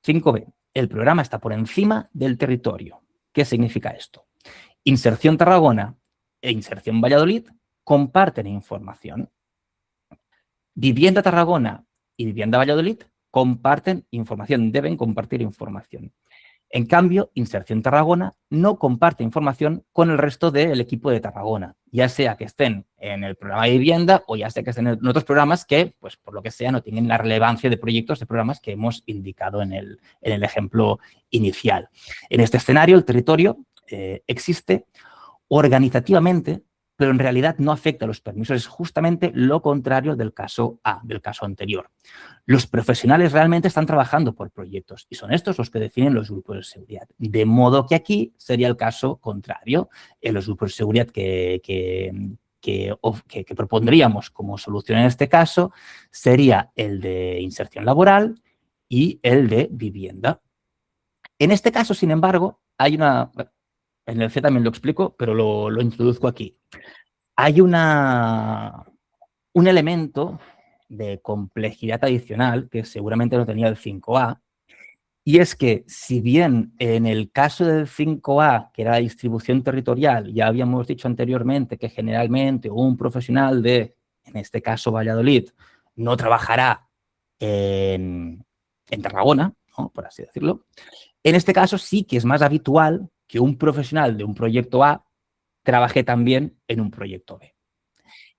Speaker 1: 5B. El programa está por encima del territorio. ¿Qué significa esto? Inserción Tarragona e inserción Valladolid comparten información. Vivienda Tarragona y Vivienda Valladolid comparten información, deben compartir información. En cambio, Inserción Tarragona no comparte información con el resto del equipo de Tarragona, ya sea que estén en el programa de vivienda o ya sea que estén en otros programas que, pues por lo que sea, no tienen la relevancia de proyectos de programas que hemos indicado en el ejemplo inicial. En este escenario, el territorio existe organizativamente, pero en realidad no afecta a los permisos. Es justamente lo contrario del caso A, del caso anterior. Los profesionales realmente están trabajando por proyectos y son estos los que definen los grupos de seguridad. De modo que aquí sería el caso contrario. En los grupos de seguridad que propondríamos como solución en este caso sería el de inserción laboral y el de vivienda. En este caso, sin embargo, hay una... En el C también lo explico, pero lo introduzco aquí. Hay un elemento de complejidad adicional que seguramente no tenía el 5A, y es que si bien en el caso del 5A, que era la distribución territorial, ya habíamos dicho anteriormente que generalmente un profesional de, en este caso Valladolid, no trabajará en Tarragona, ¿no?, por así decirlo, en este caso sí que es más habitual que un profesional de un proyecto A trabaje también en un proyecto B.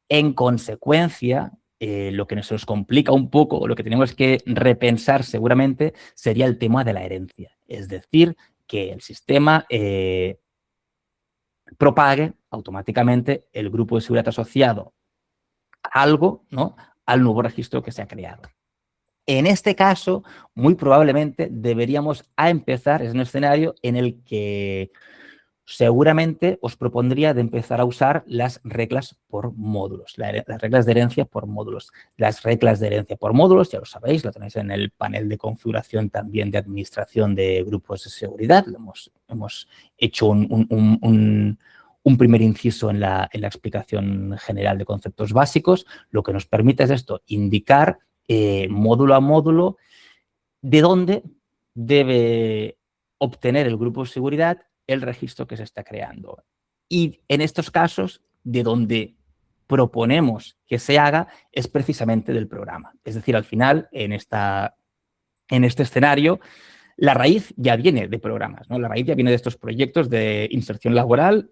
Speaker 1: En consecuencia, lo que nos complica un poco, lo que tenemos que repensar seguramente, sería el tema de la herencia. Es decir, que el sistema propague automáticamente el grupo de seguridad asociado a algo, ¿no?, al nuevo registro que se ha creado. En este caso, muy probablemente deberíamos empezar, es un escenario en el que seguramente os propondría de empezar a usar las reglas por módulos, las reglas de herencia por módulos. Las reglas de herencia por módulos, ya lo sabéis, lo tenéis en el panel de configuración también de administración de grupos de seguridad. Hemos hecho un primer inciso en la explicación general de conceptos básicos. Lo que nos permite es esto, indicar módulo a módulo de dónde debe obtener el grupo de seguridad el registro que se está creando. Y en estos casos, de donde proponemos que se haga es precisamente del programa. Es decir, al final, en este escenario, la raíz ya viene de programas, ¿no? La raíz ya viene de estos proyectos de inserción laboral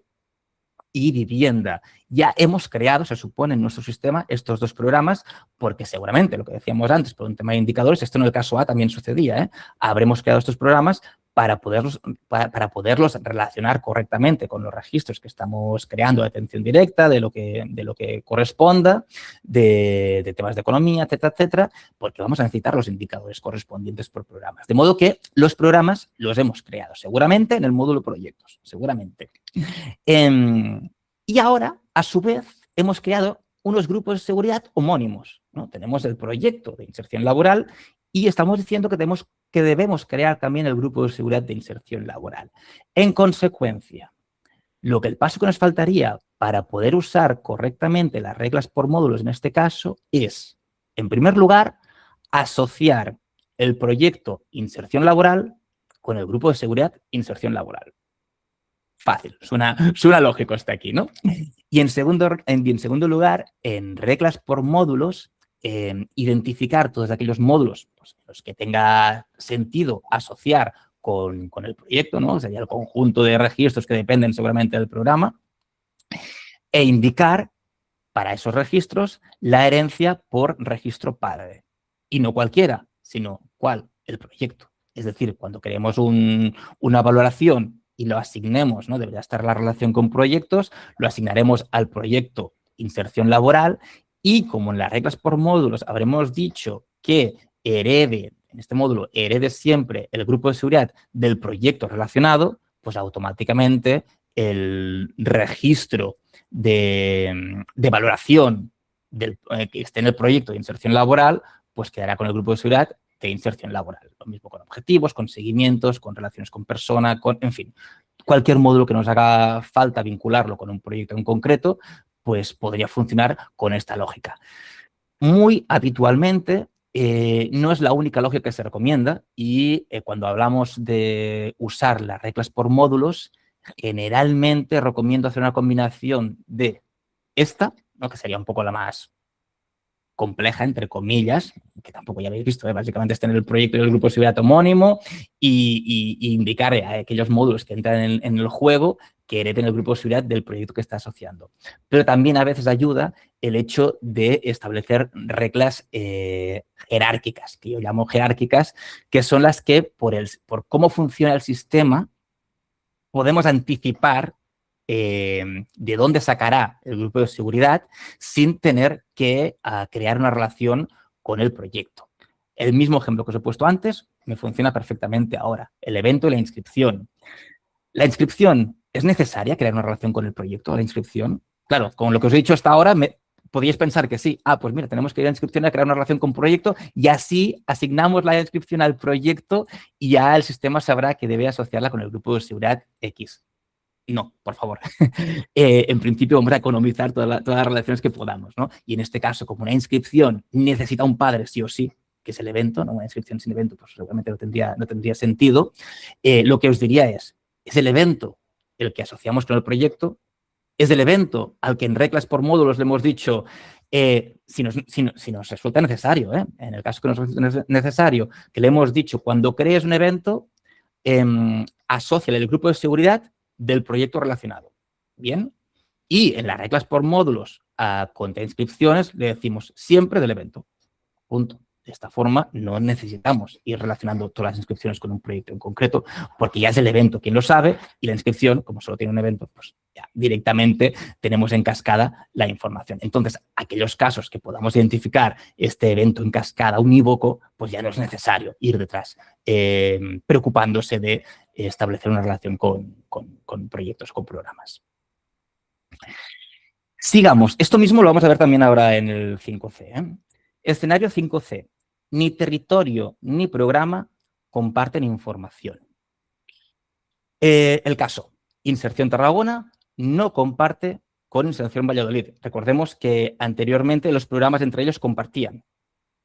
Speaker 1: y vivienda. Ya hemos creado, se supone, en nuestro sistema estos dos programas porque seguramente, lo que decíamos antes, por un tema de indicadores, esto en el caso A también sucedía, habremos creado estos programas para poderlos relacionar correctamente con los registros que estamos creando de atención directa, de lo que corresponda, de temas de economía, etcétera, etcétera, porque vamos a necesitar los indicadores correspondientes por programas. De modo que los programas los hemos creado seguramente en el módulo proyectos, seguramente. Y ahora, a su vez, hemos creado unos grupos de seguridad homónimos, ¿no? Tenemos el proyecto de inserción laboral y estamos diciendo que debemos crear también el grupo de seguridad de inserción laboral. En consecuencia, el paso que nos faltaría para poder usar correctamente las reglas por módulos en este caso es, en primer lugar, asociar el proyecto inserción laboral con el grupo de seguridad inserción laboral. Fácil, suena lógico hasta aquí, ¿no? Y en segundo lugar, en reglas por módulos, identificar todos aquellos módulos, pues, los que tenga sentido asociar con el proyecto, ¿no? Sería el conjunto de registros que dependen seguramente del programa, e indicar para esos registros la herencia por registro padre. Y no cualquiera, sino ¿cuál? El proyecto. Es decir, cuando queremos una valoración y lo asignemos, ¿no? Debería estar la relación con proyectos, lo asignaremos al proyecto inserción laboral y como en las reglas por módulos habremos dicho que en este módulo herede siempre el grupo de seguridad del proyecto relacionado, pues automáticamente el registro de valoración que esté en el proyecto de inserción laboral, pues quedará con el grupo de seguridad de inserción laboral. Lo mismo con objetivos, con seguimientos, con relaciones con persona, en fin, cualquier módulo que nos haga falta vincularlo con un proyecto en concreto, pues podría funcionar con esta lógica. Muy habitualmente, no es la única lógica que se recomienda y cuando hablamos de usar las reglas por módulos, generalmente recomiendo hacer una combinación de esta, ¿no? Que sería un poco la más compleja, entre comillas, que tampoco ya habéis visto, básicamente es tener el proyecto y el grupo de seguridad homónimo y indicar a aquellos módulos que entran en el juego que hereden el grupo de seguridad del proyecto que está asociando. Pero también a veces ayuda el hecho de establecer reglas jerárquicas, que yo llamo jerárquicas, que son las que por cómo funciona el sistema podemos anticipar de dónde sacará el grupo de seguridad sin tener que crear una relación con el proyecto. El mismo ejemplo que os he puesto antes me funciona perfectamente ahora. El evento y la inscripción. ¿La inscripción es necesaria crear una relación con el proyecto, la inscripción? Claro, con lo que os he dicho hasta ahora, podríais pensar que sí. Pues mira, tenemos que ir a la inscripción a crear una relación con proyecto y así asignamos la inscripción al proyecto y ya el sistema sabrá que debe asociarla con el grupo de seguridad X. No, por favor. En principio vamos a economizar todas las relaciones que podamos, ¿no? Y en este caso, como una inscripción necesita un padre sí o sí, que es el evento, ¿no? Una inscripción sin evento, pues seguramente no tendría sentido. Lo que os diría es el evento el que asociamos con el proyecto, es el evento al que en reglas por módulos le hemos dicho si nos resulta necesario, en el caso que nos resulta necesario, que le hemos dicho cuando crees un evento, asóciale el grupo de seguridad del proyecto relacionado. Bien. Y en las reglas por módulos contra inscripciones le decimos siempre del evento. Punto. De esta forma no necesitamos ir relacionando todas las inscripciones con un proyecto en concreto porque ya es el evento quien lo sabe y la inscripción, como solo tiene un evento, pues ya directamente tenemos en cascada la información. Entonces, aquellos casos que podamos identificar este evento en cascada unívoco, pues ya no es necesario ir detrás preocupándose de establecer una relación con proyectos, con programas. Sigamos. Esto mismo lo vamos a ver también ahora en el 5C. Escenario 5C. Ni territorio ni programa comparten información. El caso. Inserción Tarragona no comparte con Inserción Valladolid. Recordemos que anteriormente los programas entre ellos compartían.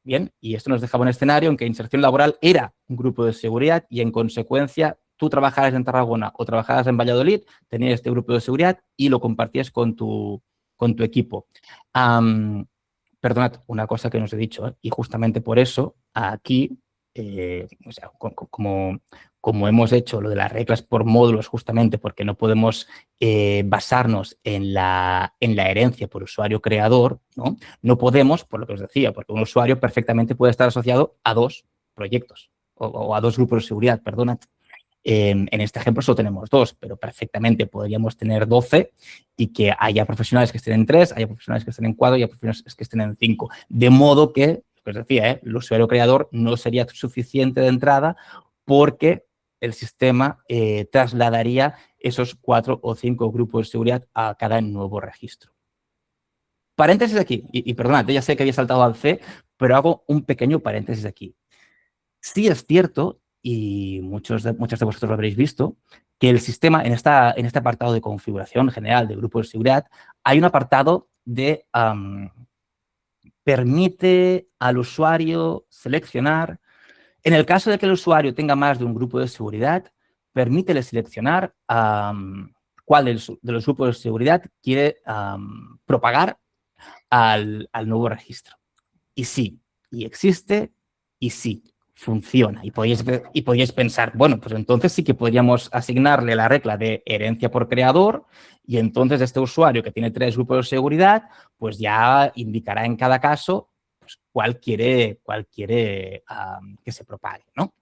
Speaker 1: Bien, y esto nos dejaba un escenario en que Inserción Laboral era un grupo de seguridad y en consecuencia tú trabajaras en Tarragona o trabajaras en Valladolid, tenías este grupo de seguridad y lo compartías con tu equipo. Perdonad, una cosa que no os he dicho, y justamente por eso aquí, o sea, como hemos hecho lo de las reglas por módulos, justamente porque no podemos basarnos en la herencia por usuario creador, ¿no? No podemos, por lo que os decía, porque un usuario perfectamente puede estar asociado a 2 proyectos o a 2 grupos de seguridad, perdonad. En este ejemplo solo tenemos 2, pero perfectamente podríamos tener 12 y que haya profesionales que estén en 3, haya profesionales que estén en 4 y haya profesionales que estén en 5. De modo que, lo que os decía, el usuario creador no sería suficiente de entrada porque el sistema trasladaría esos 4 o 5 grupos de seguridad a cada nuevo registro. Paréntesis aquí, y perdonad, ya sé que había saltado al C, pero hago un pequeño paréntesis aquí. Sí es cierto, y muchos de vosotros lo habréis visto, que el sistema, en este apartado de configuración general de grupos de seguridad, hay un apartado de permite al usuario seleccionar, en el caso de que el usuario tenga más de un grupo de seguridad, permítele seleccionar cuál de los grupos de seguridad quiere propagar al nuevo registro. Y sí, y existe, y sí, funciona. Y podéis pensar, bueno, pues entonces sí que podríamos asignarle la regla de herencia por creador y entonces este usuario que tiene 3 grupos de seguridad, pues ya indicará en cada caso pues, cuál quiere que se propague, ¿no?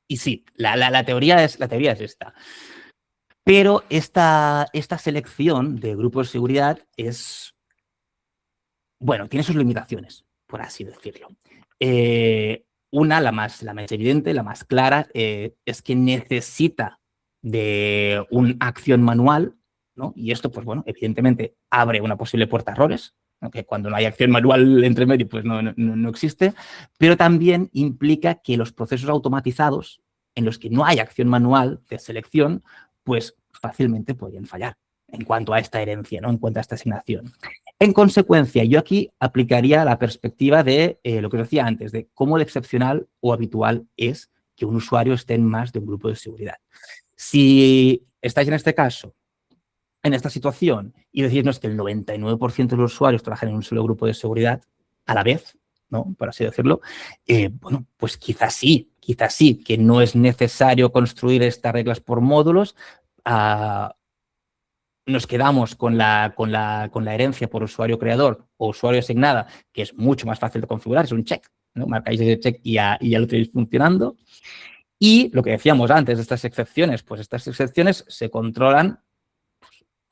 Speaker 1: Y sí, la teoría es esta. Pero esta selección de grupos de seguridad es, bueno, tiene sus limitaciones, por así decirlo. Una, la más evidente, la más clara, es que necesita de una acción manual, ¿no? Y esto, pues bueno, evidentemente abre una posible puerta a errores, aunque cuando no hay acción manual entre medio, pues no existe, pero también implica que los procesos automatizados en los que no hay acción manual de selección, pues fácilmente podrían fallar en cuanto a esta herencia, ¿no? En cuanto a esta asignación. En consecuencia, yo aquí aplicaría la perspectiva de lo que os decía antes, de cómo de excepcional o habitual es que un usuario esté en más de un grupo de seguridad. Si estáis en este caso en esta situación y decirnos que el 99% de los usuarios trabajan en un solo grupo de seguridad a la vez, ¿no? Por así decirlo, bueno, pues quizás sí, que no es necesario construir estas reglas por módulos. Nos quedamos con la herencia por usuario creador o usuario asignada, que es mucho más fácil de configurar, es un check, ¿no? Marcáis ese check y ya lo tenéis funcionando. Y lo que decíamos antes de estas excepciones, pues estas excepciones se controlan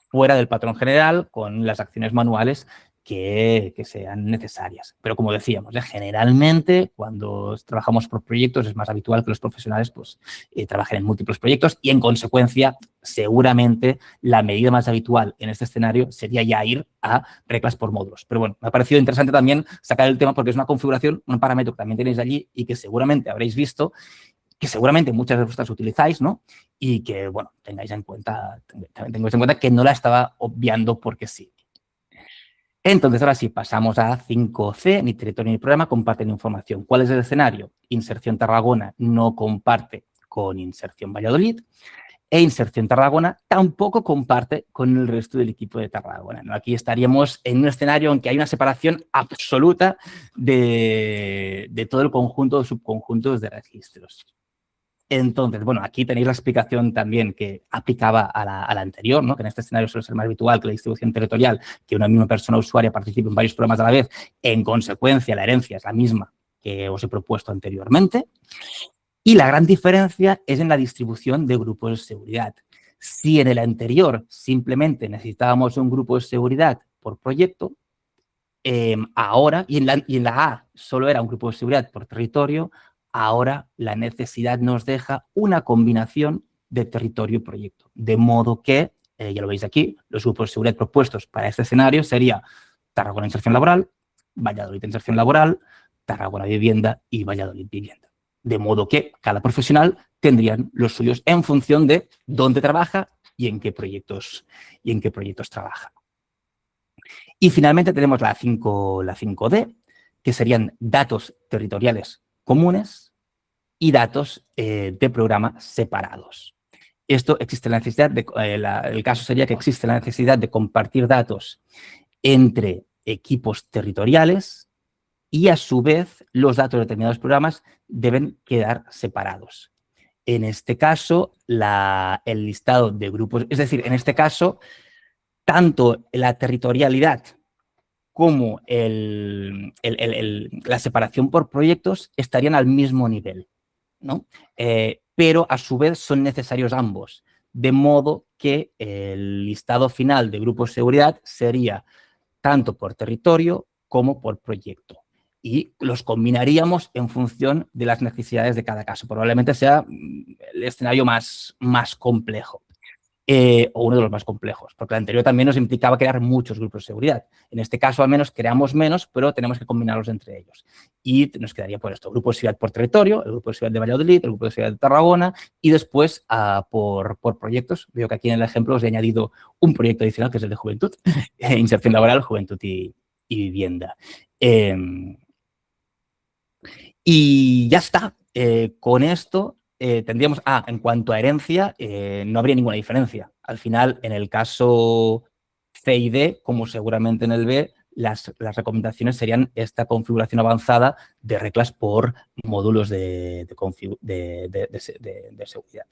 Speaker 1: fuera del patrón general con las acciones manuales que sean necesarias. Pero como decíamos, generalmente cuando trabajamos por proyectos es más habitual que los profesionales pues, trabajen en múltiples proyectos y en consecuencia seguramente la medida más habitual en este escenario sería ya ir a reglas por módulos. Pero bueno, me ha parecido interesante también sacar el tema porque es una configuración, un parámetro que también tenéis allí y que seguramente habréis visto, que seguramente muchas de vosotras utilizáis, ¿no? Y que, bueno, tengáis en cuenta que no la estaba obviando porque sí. Entonces, ahora sí, pasamos a 5C, ni territorio ni programa comparten información. ¿Cuál es el escenario? Inserción Tarragona no comparte con Inserción Valladolid e Inserción Tarragona tampoco comparte con el resto del equipo de Tarragona, ¿no? Aquí estaríamos en un escenario en que hay una separación absoluta de todo el conjunto de subconjuntos de registros. Entonces, bueno, aquí tenéis la explicación también que aplicaba a la anterior, ¿no? Que en este escenario suele ser más habitual que la distribución territorial, que una misma persona usuaria participe en varios programas a la vez. En consecuencia, la herencia es la misma que os he propuesto anteriormente. Y la gran diferencia es en la distribución de grupos de seguridad. Si en el anterior simplemente necesitábamos un grupo de seguridad por proyecto, ahora, y en la A solo era un grupo de seguridad por territorio, ahora la necesidad nos deja una combinación de territorio y proyecto. De modo que, ya lo veis aquí, los grupos de seguridad propuestos para este escenario sería Tarragona Inserción Laboral, Valladolid Inserción Laboral, Tarragona Vivienda y Valladolid Vivienda. De modo que cada profesional tendrían los suyos en función de dónde trabaja y en qué proyectos trabaja. Y finalmente tenemos la 5D, que serían datos territoriales comunes y datos de programa separados. Esto existe la necesidad el caso sería que existe la necesidad de compartir datos entre equipos territoriales y a su vez los datos de determinados programas deben quedar separados. En este caso, el listado de grupos, es decir, en este caso, tanto la territorialidad como la separación por proyectos estarían al mismo nivel, ¿no? Pero a su vez son necesarios ambos, de modo que el listado final de grupos de seguridad sería tanto por territorio como por proyecto. Y los combinaríamos en función de las necesidades de cada caso. Probablemente sea el escenario más complejo. O uno de los más complejos, porque el anterior también nos implicaba crear muchos grupos de seguridad. En este caso, al menos, creamos menos, pero tenemos que combinarlos entre ellos. Y nos quedaría por esto, grupo de seguridad por territorio, el grupo de seguridad de Valladolid, el grupo de seguridad de Tarragona y después por proyectos. Veo que aquí en el ejemplo os he añadido un proyecto adicional, que es el de juventud, inserción laboral, juventud y vivienda. Y ya está. Con esto tendríamos, en cuanto a herencia, no habría ninguna diferencia. Al final, en el caso C y D, como seguramente en el B, las recomendaciones serían esta configuración avanzada de reglas por módulos de seguridad.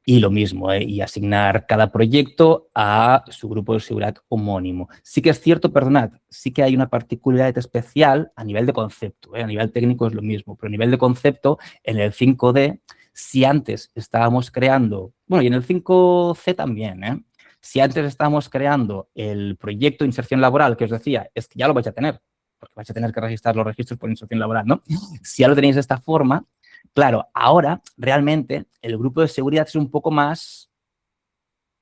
Speaker 1: Y lo mismo, y asignar cada proyecto a su grupo de seguridad homónimo. Sí que es cierto, perdonad, sí que hay una particularidad especial a nivel de concepto, a nivel técnico es lo mismo, pero a nivel de concepto, en el 5D, si antes estábamos creando, bueno, y en el 5C también, si antes estábamos creando el proyecto de inserción laboral, que os decía, es que ya lo vais a tener, porque vais a tener que registrar los registros por inserción laboral, ¿no? Si ya lo tenéis de esta forma, claro, ahora realmente el grupo de seguridad es un poco más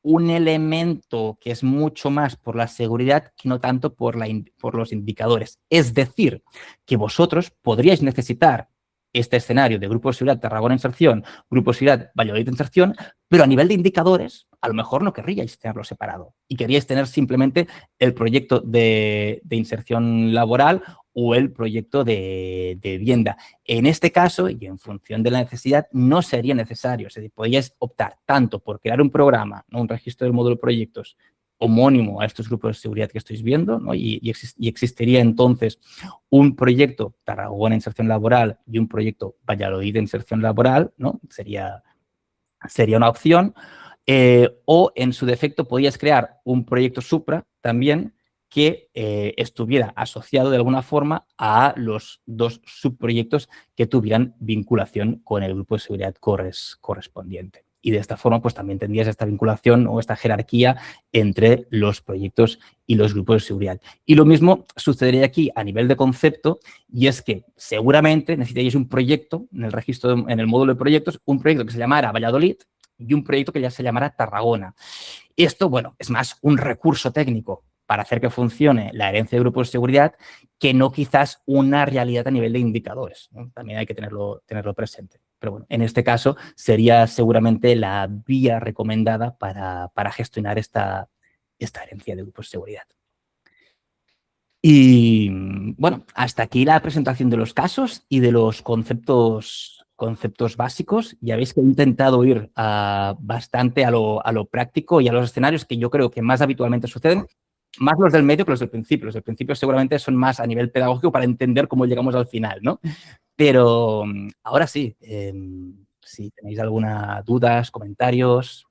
Speaker 1: un elemento que es mucho más por la seguridad que no tanto por los indicadores. Es decir, que vosotros podríais necesitar este escenario de grupo de seguridad Tarragona Inserción, grupo de seguridad Valladolid Inserción, pero a nivel de indicadores a lo mejor no querríais tenerlo separado y queríais tener simplemente el proyecto de inserción laboral o el proyecto de vivienda. En este caso, y en función de la necesidad, no sería necesario. Es decir, podríais optar tanto por crear un programa, ¿no? Un registro del módulo de proyectos homónimo a estos grupos de seguridad que estáis viendo, ¿no? Y existiría entonces un proyecto Tarragona Inserción Laboral y un proyecto Valladolid de Inserción Laboral, ¿no? Sería una opción. O, en su defecto, podías crear un proyecto supra también que estuviera asociado de alguna forma a los dos subproyectos que tuvieran vinculación con el grupo de seguridad correspondiente. Y de esta forma, pues también tendrías esta vinculación o esta jerarquía entre los proyectos y los grupos de seguridad. Y lo mismo sucedería aquí a nivel de concepto, y es que seguramente necesitaríais un proyecto en el registro, en el módulo de proyectos, un proyecto que se llamara Valladolid y un proyecto que ya se llamara Tarragona. Esto, bueno, es más un recurso técnico para hacer que funcione la herencia de grupos de seguridad que no quizás una realidad a nivel de indicadores, ¿no? También hay que tenerlo presente. Pero bueno, en este caso sería seguramente la vía recomendada para gestionar esta herencia de grupos de seguridad. Y bueno, hasta aquí la presentación de los casos y de los conceptos básicos. Ya veis que he intentado ir bastante a lo práctico y a los escenarios que yo creo que más habitualmente suceden, más los del medio que los del principio. Los del principio seguramente son más a nivel pedagógico para entender cómo llegamos al final, ¿no? Pero ahora sí, si tenéis alguna dudas, comentarios,